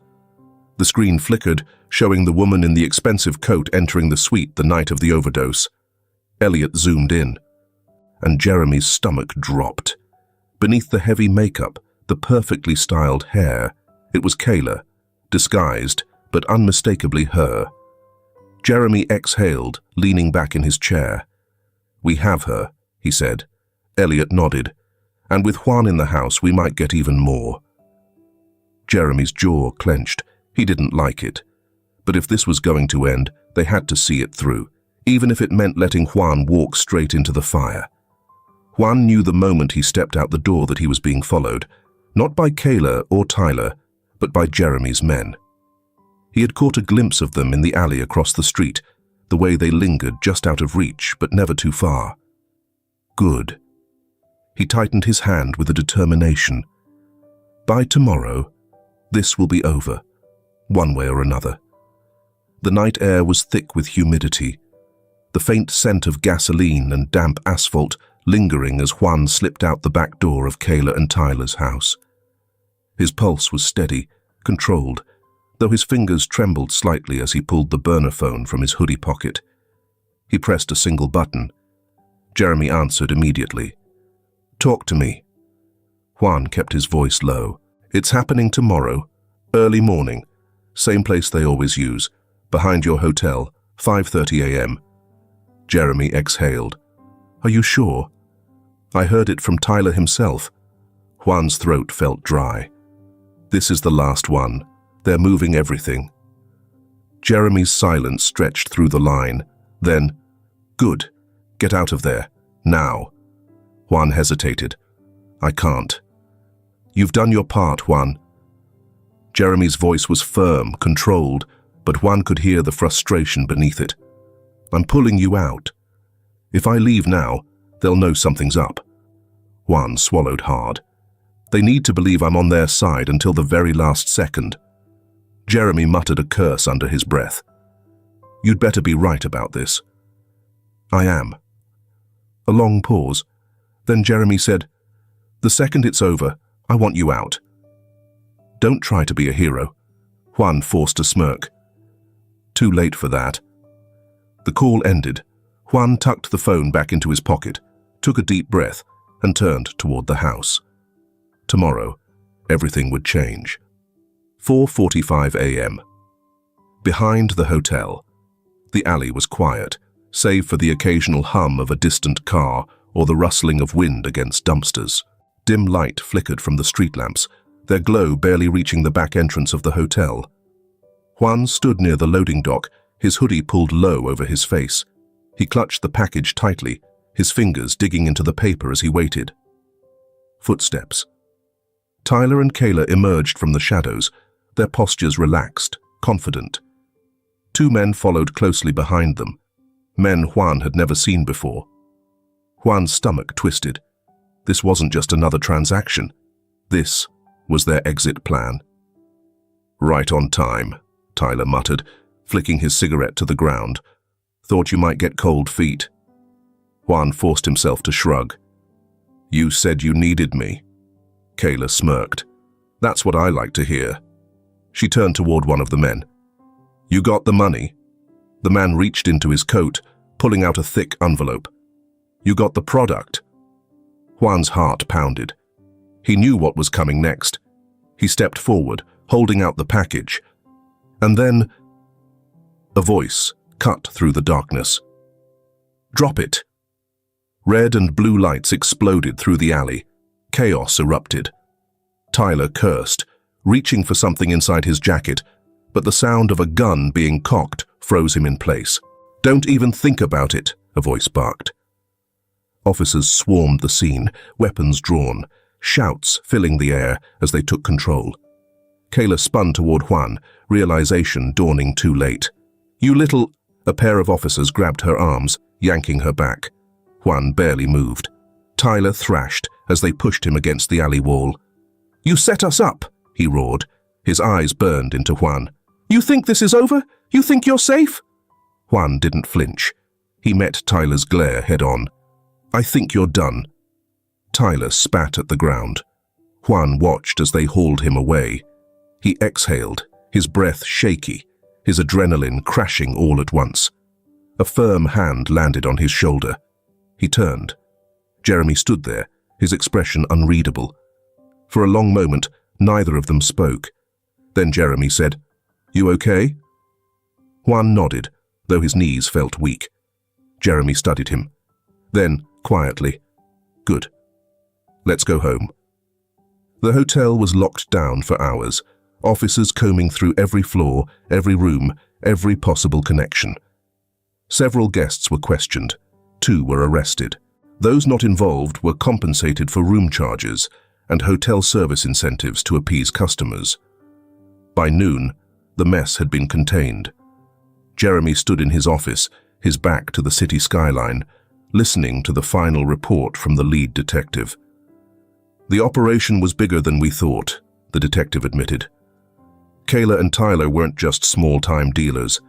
The screen flickered, showing the woman in the expensive coat entering the suite the night of the overdose. Elliot zoomed in, and Jeremy's stomach dropped. Beneath the heavy makeup, the perfectly styled hair, it was Kayla, disguised, but unmistakably her. Jeremy exhaled, leaning back in his chair. We have her, he said. Elliot nodded. And with Juan in the house, we might get even more. Jeremy's jaw clenched. He didn't like it. But if this was going to end, they had to see it through, even if it meant letting Juan walk straight into the fire. Juan knew the moment he stepped out the door that he was being followed, not by Kayla or Tyler, but by Jeremy's men. He had caught a glimpse of them in the alley across the street, the way they lingered just out of reach, but never too far. Good. He tightened his hand with a determination. By tomorrow, this will be over, one way or another. The night air was thick with humidity, the faint scent of gasoline and damp asphalt lingering as Juan slipped out the back door of Kayla and Tyler's house. His pulse was steady, controlled, though his fingers trembled slightly as he pulled the burner phone from his hoodie pocket. He pressed a single button. Jeremy answered immediately. Talk to me. Juan kept his voice low. It's happening tomorrow, early morning, same place they always use, behind your hotel, 5:30 a.m. Jeremy exhaled. Are you sure? I heard it from Tyler himself. Juan's throat felt dry. This is the last one. They're moving everything. Jeremy's silence stretched through the line. Then, good. Get out of there. Now. Juan hesitated. I can't. You've done your part, Juan. Jeremy's voice was firm, controlled, but Juan could hear the frustration beneath it. I'm pulling you out. If I leave now, they'll know something's up. Juan swallowed hard. They need to believe I'm on their side until the very last second. Jeremy muttered a curse under his breath. You'd better be right about this. I am. A long pause. Then Jeremy said, The second it's over, I want you out. Don't try to be a hero. Juan forced a smirk. Too late for that. The call ended. Juan tucked the phone back into his pocket, took a deep breath, and turned toward the house. Tomorrow, everything would change. 4:45 a.m. Behind the hotel. The alley was quiet, save for the occasional hum of a distant car or the rustling of wind against dumpsters. Dim light flickered from the street lamps, their glow barely reaching the back entrance of the hotel. Juan stood near the loading dock, his hoodie pulled low over his face. He clutched the package tightly, his fingers digging into the paper as he waited. Footsteps. Tyler and Kayla emerged from the shadows, their postures relaxed, confident. Two men followed closely behind them, men Juan had never seen before. Juan's stomach twisted. This wasn't just another transaction. This was their exit plan. Right on time, Tyler muttered, flicking his cigarette to the ground. Thought you might get cold feet. Juan forced himself to shrug. You said you needed me. Kayla smirked. That's what I like to hear. She turned toward one of the men. You got the money? The man reached into his coat, pulling out a thick envelope. You got the product? Juan's heart pounded. He knew what was coming next. He stepped forward, holding out the package. And then, a voice cut through the darkness. Drop it! Red and blue lights exploded through the alley. Chaos erupted. Tyler cursed, reaching for something inside his jacket, but the sound of a gun being cocked froze him in place. Don't even think about it, a voice barked. Officers swarmed the scene, weapons drawn, shouts filling the air as they took control. Kayla spun toward Juan, realization dawning too late. You little... A pair of officers grabbed her arms, yanking her back. Juan barely moved. Tyler thrashed as they pushed him against the alley wall. You set us up, he roared. His eyes burned into Juan. You think this is over? You think you're safe? Juan didn't flinch. He met Tyler's glare head-on. I think you're done. Tyler spat at the ground. Juan watched as they hauled him away. He exhaled, his breath shaky, his adrenaline crashing all at once. A firm hand landed on his shoulder. He turned. Jeremy stood there, his expression unreadable. For a long moment, neither of them spoke. Then Jeremy said, You okay? Juan nodded, though his knees felt weak. Jeremy studied him. Then, quietly, Good. Let's go home. The hotel was locked down for hours, officers combing through every floor, every room, every possible connection. Several guests were questioned. 2 were arrested. Those not involved were compensated for room charges and hotel service incentives to appease customers. By noon, the mess had been contained. Jeremy stood in his office, his back to the city skyline, listening to the final report from the lead detective. The operation was bigger than we thought, the detective admitted. Kayla and Tyler weren't just small-time dealers.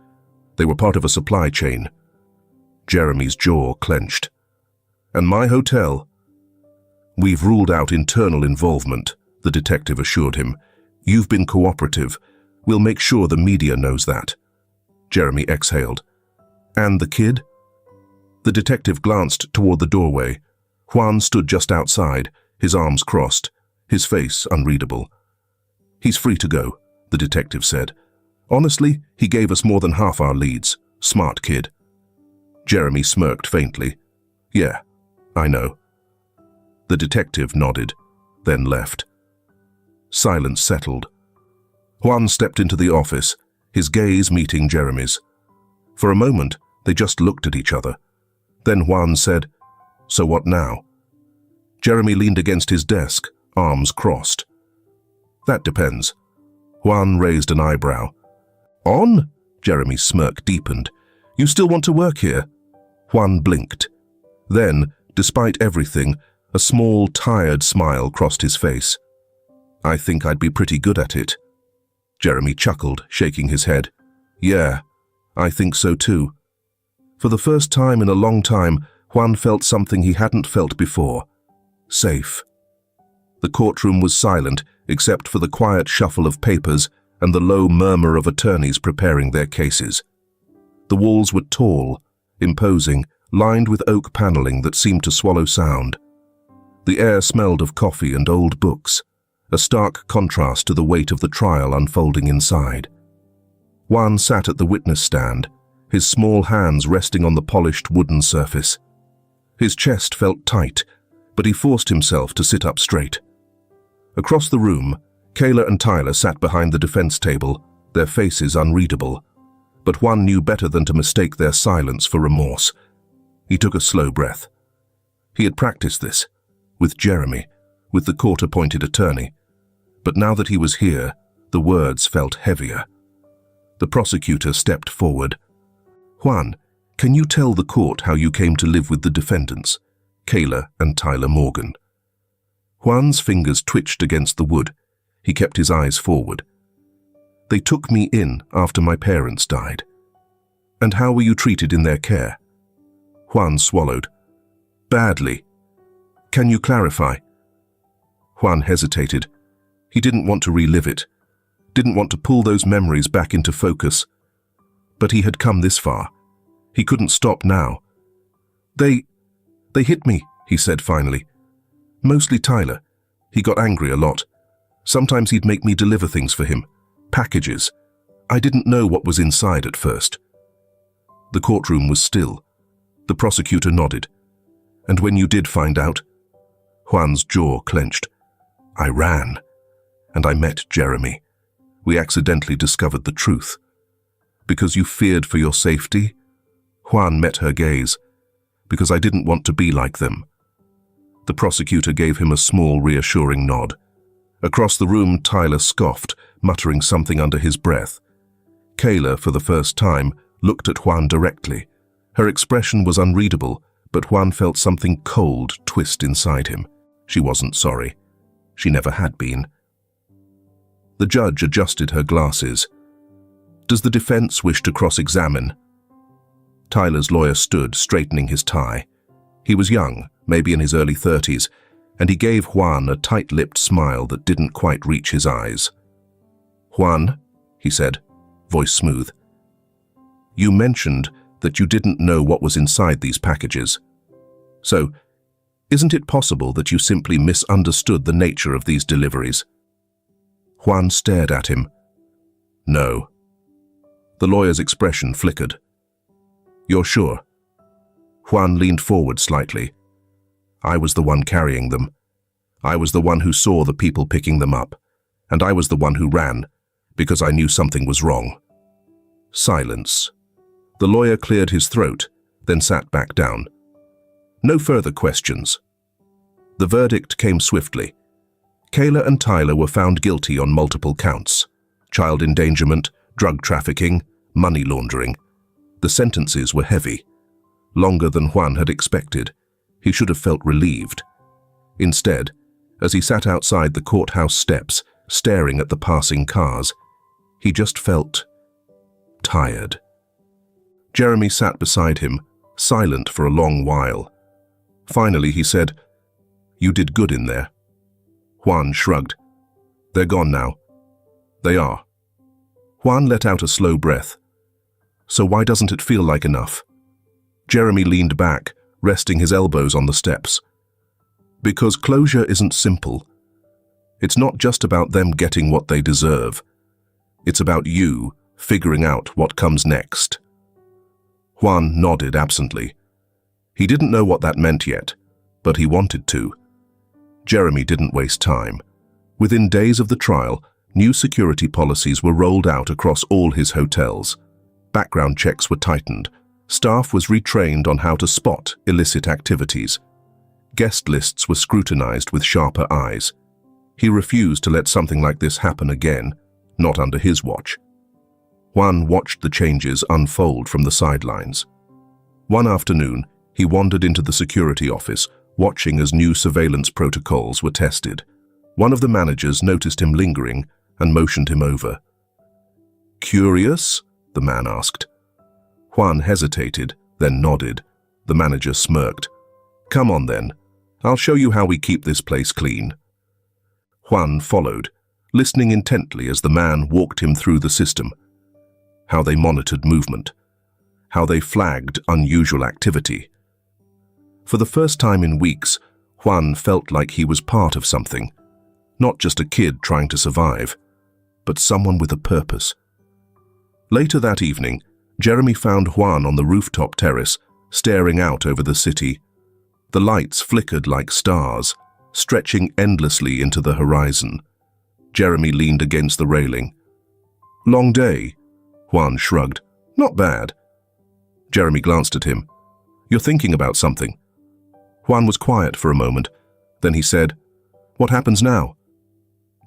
They were part of a supply chain. Jeremy's jaw clenched. And my hotel? We've ruled out internal involvement, the detective assured him. You've been cooperative. We'll make sure the media knows that. Jeremy exhaled. And the kid? The detective glanced toward the doorway. Juan stood just outside, his arms crossed, his face unreadable. He's free to go, the detective said. Honestly, he gave us more than half our leads. Smart kid. Jeremy smirked faintly. Yeah, I know. The detective nodded, then left. Silence settled. Juan stepped into the office, his gaze meeting Jeremy's. For a moment, they just looked at each other. Then Juan said, So what now? Jeremy leaned against his desk, arms crossed. That depends. Juan raised an eyebrow. On? Jeremy's smirk deepened. You still want to work here? Juan blinked. Then, despite everything, a small, tired smile crossed his face. "I think I'd be pretty good at it." Jeremy chuckled, shaking his head. "Yeah, I think so too." For the first time in a long time, Juan felt something he hadn't felt before. Safe. The courtroom was silent, except for the quiet shuffle of papers and the low murmur of attorneys preparing their cases. The walls were tall, imposing, lined with oak paneling that seemed to swallow sound. The air smelled of coffee and old books, a stark contrast to the weight of the trial unfolding inside. Juan sat at the witness stand, his small hands resting on the polished wooden surface. His chest felt tight, but he forced himself to sit up straight. Across the room, Kayla and Tyler sat behind the defense table, their faces unreadable. But Juan knew better than to mistake their silence for remorse. He took a slow breath. He had practiced this, with Jeremy, with the court-appointed attorney. But now that he was here, the words felt heavier. The prosecutor stepped forward. "Juan, can you tell the court how you came to live with the defendants, Kayla and Tyler Morgan?" Juan's fingers twitched against the wood. He kept his eyes forward. "They took me in after my parents died." "And how were you treated in their care?" Juan swallowed. "Badly. Can you clarify?" Juan hesitated. He didn't want to relive it, didn't want to pull those memories back into focus. But he had come this far. He couldn't stop now. They hit me," he said finally. "Mostly Tyler. He got angry a lot. Sometimes he'd make me deliver things for him. Packages. I didn't know what was inside at first." The courtroom was still. The prosecutor nodded. "And when you did find out?" Juan's jaw clenched. "I ran. And I met Jeremy. We accidentally discovered the truth." "Because you feared for your safety?" Juan met her gaze. "Because I didn't want to be like them." The prosecutor gave him a small, reassuring nod. Across the room, Tyler scoffed, muttering something under his breath. Kayla, for the first time, looked at Juan directly. Her expression was unreadable, but Juan felt something cold twist inside him. She wasn't sorry. She never had been. The judge adjusted her glasses. "Does the defense wish to cross-examine?" Tyler's lawyer stood, straightening his tie. He was young, maybe in his early 30s, and he gave Juan a tight-lipped smile that didn't quite reach his eyes. "Juan," he said, voice smooth, "you mentioned that you didn't know what was inside these packages. So, isn't it possible that you simply misunderstood the nature of these deliveries?" Juan stared at him. "No." The lawyer's expression flickered. "You're sure?" Juan leaned forward slightly. "I was the one carrying them. I was the one who saw the people picking them up. And I was the one who ran, because I knew something was wrong." Silence. The lawyer cleared his throat, then sat back down. No further questions. The verdict came swiftly. Kayla and Tyler were found guilty on multiple counts: child endangerment, drug trafficking, money laundering. The sentences were heavy, longer than Juan had expected. He should have felt relieved. Instead, as he sat outside the courthouse steps, staring at the passing cars, he just felt tired. Jeremy sat beside him, silent for a long while. Finally, he said, "You did good in there." Juan shrugged. "They're gone now." "They are." Juan let out a slow breath. "So why doesn't it feel like enough?" Jeremy leaned back, resting his elbows on the steps. "Because closure isn't simple. It's not just about them getting what they deserve. It's about you figuring out what comes next." Juan nodded absently. He didn't know what that meant yet, but he wanted to. Jeremy didn't waste time. Within days of the trial, new security policies were rolled out across all his hotels. Background checks were tightened. Staff was retrained on how to spot illicit activities. Guest lists were scrutinized with sharper eyes. He refused to let something like this happen again, not under his watch. Juan watched the changes unfold from the sidelines. One afternoon, He wandered into the security office, watching as new surveillance protocols were tested. One of the managers noticed him lingering and motioned him over. "Curious?" the man asked. Juan hesitated, then nodded. The manager smirked. "Come on then. I'll show you how we keep this place clean." Juan followed, listening intently as the man walked him through the system. How they monitored movement. How they flagged unusual activity. For the first time in weeks, Juan felt like he was part of something. Not just a kid trying to survive, but someone with a purpose. Later that evening, Jeremy found Juan on the rooftop terrace, staring out over the city. The lights flickered like stars, stretching endlessly into the horizon. Jeremy leaned against the railing. "Long day?" Juan shrugged. "Not bad." Jeremy glanced at him. "You're thinking about something." Juan was quiet for a moment. Then he said, "What happens now?"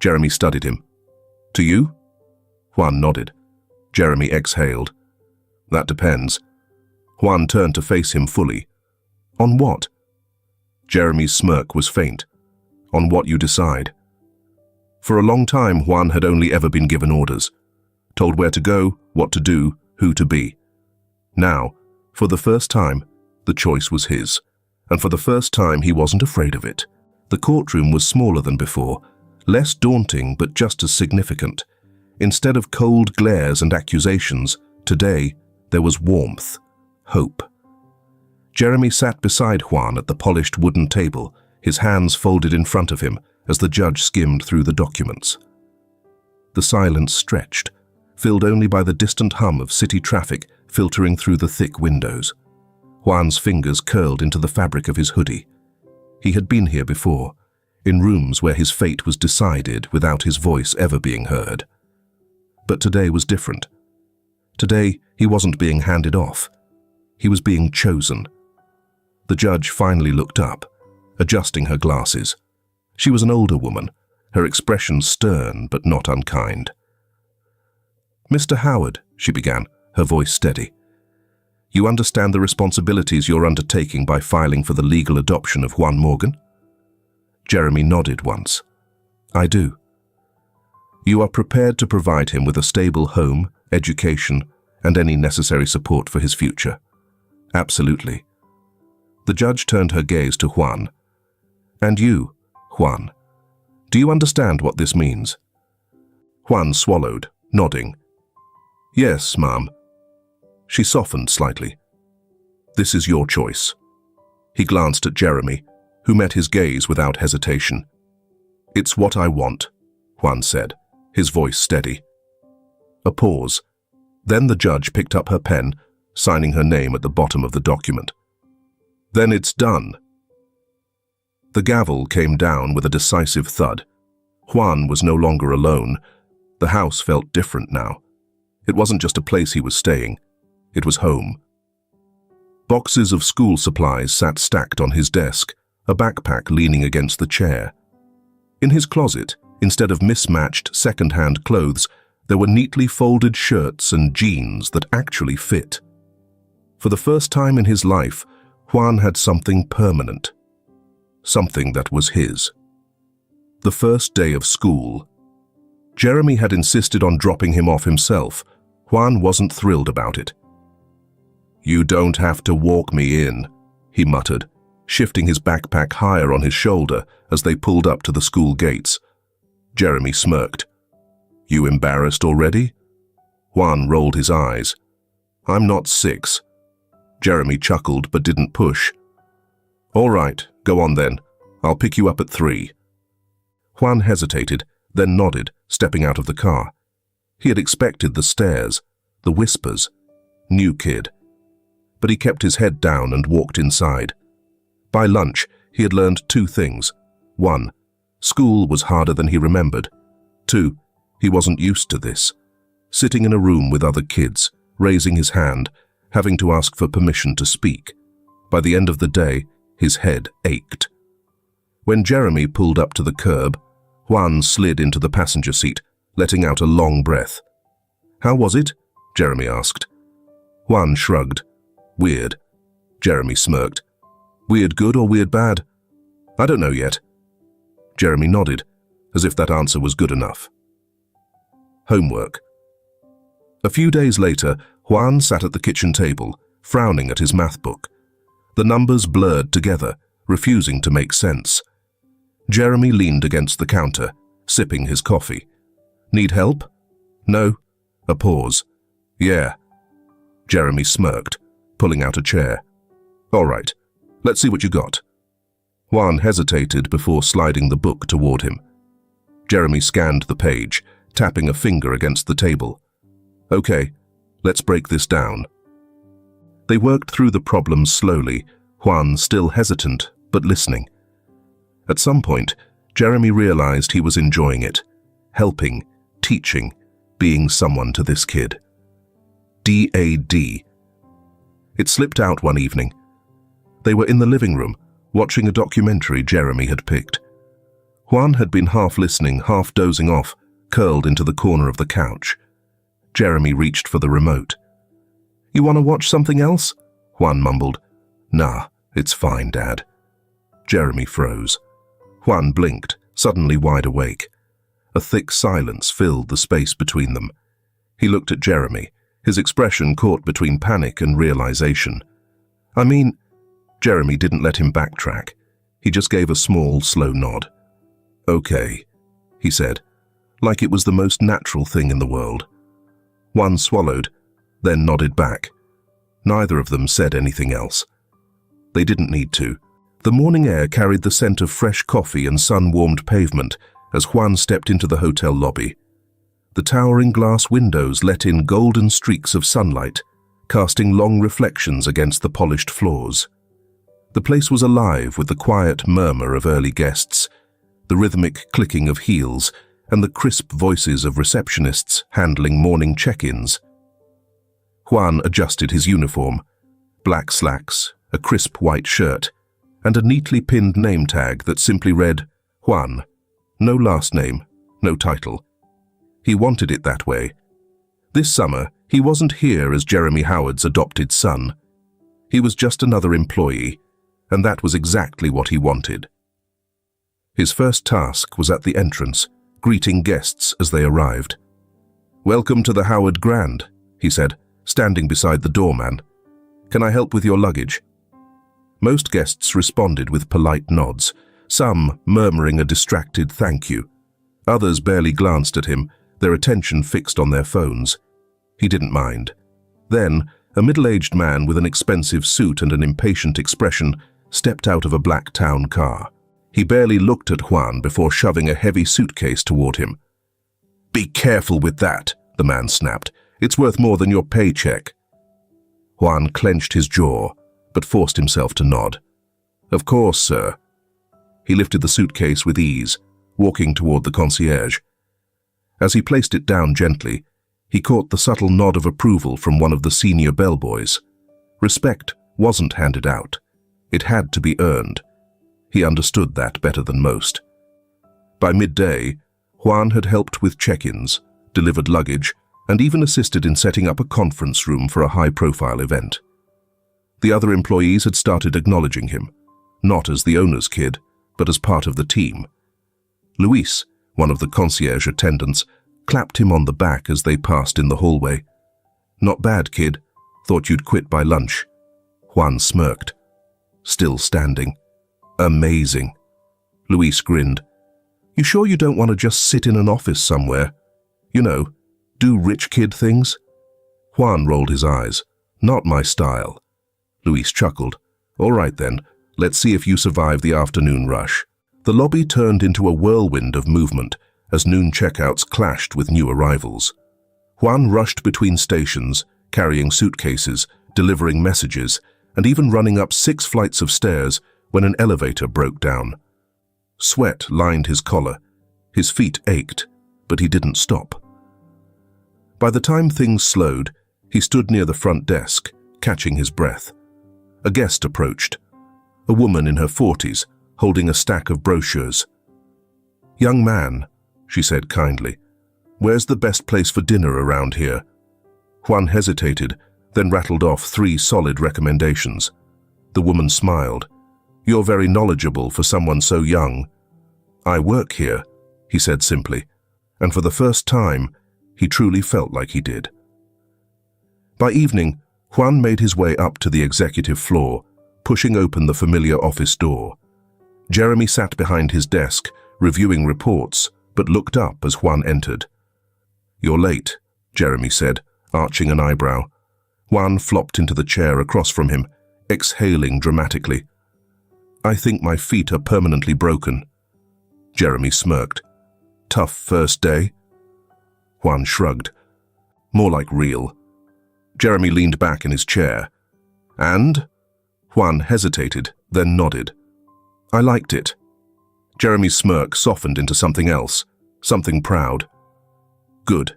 Jeremy studied him. "To you?" Juan nodded. Jeremy exhaled. "That depends." Juan turned to face him fully. "On what?" Jeremy's smirk was faint. "On what you decide." For a long time, Juan had only ever been given orders, told where to go, what to do, who to be. Now, for the first time, the choice was his, and for the first time he wasn't afraid of it. The courtroom was smaller than before, less daunting but just as significant. Instead of cold glares and accusations, today there was warmth, hope. Jeremy sat beside Juan at the polished wooden table, his hands folded in front of him as the judge skimmed through the documents. The silence stretched, filled only by the distant hum of city traffic filtering through the thick windows. Juan's fingers curled into the fabric of his hoodie. He had been here before, in rooms where his fate was decided without his voice ever being heard. But today was different. Today, he wasn't being handed off. He was being chosen. The judge finally looked up, adjusting her glasses. She was an older woman, her expression stern but not unkind. "Mr. Howard," she began, her voice steady, "you understand the responsibilities you're undertaking by filing for the legal adoption of Juan Morgan?" Jeremy nodded once. "I do." "You are prepared to provide him with a stable home, education, and any necessary support for his future?" "Absolutely." The judge turned her gaze to Juan. "And you, Juan, do you understand what this means?" Juan swallowed, nodding. "Yes, ma'am." She softened slightly. "This is your choice." He glanced at Jeremy, who met his gaze without hesitation. "It's what I want," Juan said, his voice steady. A pause. Then the judge picked up her pen, signing her name at the bottom of the document. "Then it's done." The gavel came down with a decisive thud. Juan was no longer alone. The house felt different now. It wasn't just a place he was staying. It was home. Boxes of school supplies sat stacked on his desk, a backpack leaning against the chair. In his closet, instead of mismatched second-hand clothes, there were neatly folded shirts and jeans that actually fit. For the first time in his life, Juan had something permanent. Something that was his. The first day of school. Jeremy had insisted on dropping him off himself. Juan wasn't thrilled about it. "You don't have to walk me in," he muttered, shifting his backpack higher on his shoulder as they pulled up to the school gates. Jeremy smirked. "You embarrassed already?" Juan rolled his eyes. "I'm not 6. Jeremy chuckled but didn't push. "All right, go on then. I'll pick you up at 3. Juan hesitated, then nodded, stepping out of the car. He had expected the stares, the whispers. New kid. But he kept his head down and walked inside. By lunch, he had learned 2 things. 1. School was harder than he remembered. 2. He wasn't used to this. Sitting in a room with other kids, raising his hand, having to ask for permission to speak. By the end of the day, his head ached. When Jeremy pulled up to the curb, Juan slid into the passenger seat, letting out a long breath. "How was it?" Jeremy asked. Juan shrugged. "Weird. Jeremy smirked. Weird good or weird bad? I don't know yet. Jeremy nodded, as if that answer was good enough. Homework. A few days later, Juan sat at the kitchen table, frowning at his math book. The numbers blurred together, refusing to make sense. Jeremy leaned against the counter, sipping his coffee. Need help? No. A pause. Yeah. Jeremy smirked, pulling out a chair. All right, let's see what you got. Juan hesitated before sliding the book toward him. Jeremy scanned the page, tapping a finger against the table. Okay, let's break this down. They worked through the problems slowly, Juan still hesitant, but listening. At some point, Jeremy realized he was enjoying it, helping, teaching, being someone to this kid. DAD. It slipped out one evening. They were in the living room, watching a documentary Jeremy had picked. Juan had been half listening, half dozing off, curled into the corner of the couch. Jeremy reached for the remote. You want to watch something else? Juan mumbled. Nah, it's fine, Dad. Jeremy froze. Juan blinked, suddenly wide awake. A thick silence filled the space between them. He looked at Jeremy, his expression caught between panic and realization. Jeremy didn't let him backtrack. He just gave a small, slow nod. Okay, he said, like it was the most natural thing in the world. Juan swallowed, then nodded back. Neither of them said anything else. They didn't need to. The morning air carried the scent of fresh coffee and sun-warmed pavement as Juan stepped into the hotel lobby. The towering glass windows let in golden streaks of sunlight, casting long reflections against the polished floors. The place was alive with the quiet murmur of early guests, the rhythmic clicking of heels, and the crisp voices of receptionists handling morning check-ins. Juan adjusted his uniform, black slacks, a crisp white shirt, and a neatly pinned name tag that simply read, Juan. No last name, no title. He wanted it that way. This summer, he wasn't here as Jeremy Howard's adopted son. He was just another employee, and that was exactly what he wanted. His first task was at the entrance, greeting guests as they arrived. Welcome to the Howard Grand, he said, standing beside the doorman. Can I help with your luggage? Most guests responded with polite nods, some murmuring a distracted thank you. Others barely glanced at him, their attention fixed on their phones. He didn't mind. Then, a middle-aged man with an expensive suit and an impatient expression stepped out of a black town car. He barely looked at Juan before shoving a heavy suitcase toward him. Be careful with that, the man snapped. It's worth more than your paycheck. Juan clenched his jaw, but forced himself to nod. Of course, sir. He lifted the suitcase with ease, walking toward the concierge. As he placed it down gently, he caught the subtle nod of approval from one of the senior bellboys. Respect wasn't handed out. It had to be earned. He understood that better than most. By midday, Juan had helped with check-ins, delivered luggage, and even assisted in setting up a conference room for a high-profile event. The other employees had started acknowledging him, not as the owner's kid, but as part of the team. Luis, one of the concierge attendants, clapped him on the back as they passed in the hallway. Not bad, kid. Thought you'd quit by lunch. Juan smirked. Still standing. Amazing. Luis grinned. You sure you don't want to just sit in an office somewhere? You know, do rich kid things? Juan rolled his eyes. Not my style. Luis chuckled. All right then, let's see if you survive the afternoon rush. The lobby turned into a whirlwind of movement as noon checkouts clashed with new arrivals. Juan rushed between stations, carrying suitcases, delivering messages, and even running up 6 flights of stairs when an elevator broke down. Sweat lined his collar. His feet ached, but he didn't stop. By the time things slowed, he stood near the front desk, catching his breath. A guest approached. A woman in her 40s, holding a stack of brochures. Young man, she said kindly, where's the best place for dinner around here? Juan hesitated, then rattled off 3 solid recommendations. The woman smiled. "You're very knowledgeable for someone so young." "I work here," he said simply, and for the first time, he truly felt like he did. By evening, Juan made his way up to the executive floor, pushing open the familiar office door. Jeremy sat behind his desk, reviewing reports, but looked up as Juan entered. "You're late," Jeremy said, arching an eyebrow. Juan flopped into the chair across from him, exhaling dramatically. "I think my feet are permanently broken." Jeremy smirked. "Tough first day?" Juan shrugged. "More like real." Jeremy leaned back in his chair. "And?" Juan hesitated, then nodded. "I liked it." Jeremy's smirk softened into something else, something proud. "Good."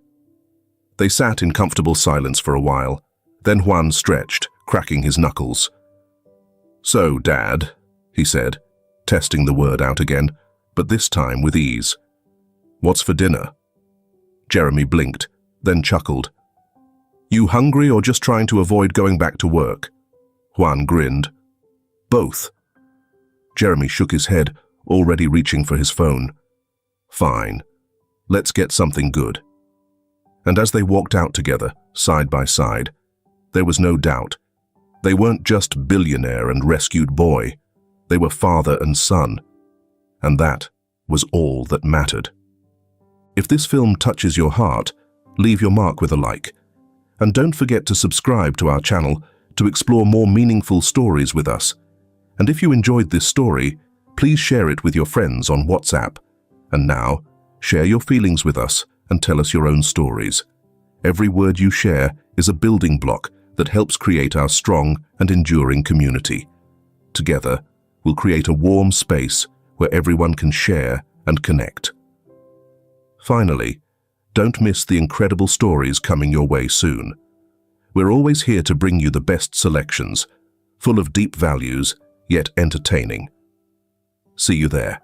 They sat in comfortable silence for a while. Then Juan stretched, cracking his knuckles. "So, Dad," he said, testing the word out again, but this time with ease. "What's for dinner?" Jeremy blinked, then chuckled. "You hungry or just trying to avoid going back to work?" Juan grinned. "Both." Jeremy shook his head, already reaching for his phone. "Fine. Let's get something good." And as they walked out together, side by side, there was no doubt. They weren't just billionaire and rescued boy. They were father and son. And that was all that mattered. If this film touches your heart, leave your mark with a like. And don't forget to subscribe to our channel to explore more meaningful stories with us. And if you enjoyed this story, please share it with your friends on WhatsApp. And now, share your feelings with us and tell us your own stories. Every word you share is a building block that helps create our strong and enduring community. Together, we'll create a warm space where everyone can share and connect. Finally, don't miss the incredible stories coming your way soon. We're always here to bring you the best selections, full of deep values, yet entertaining. See you there.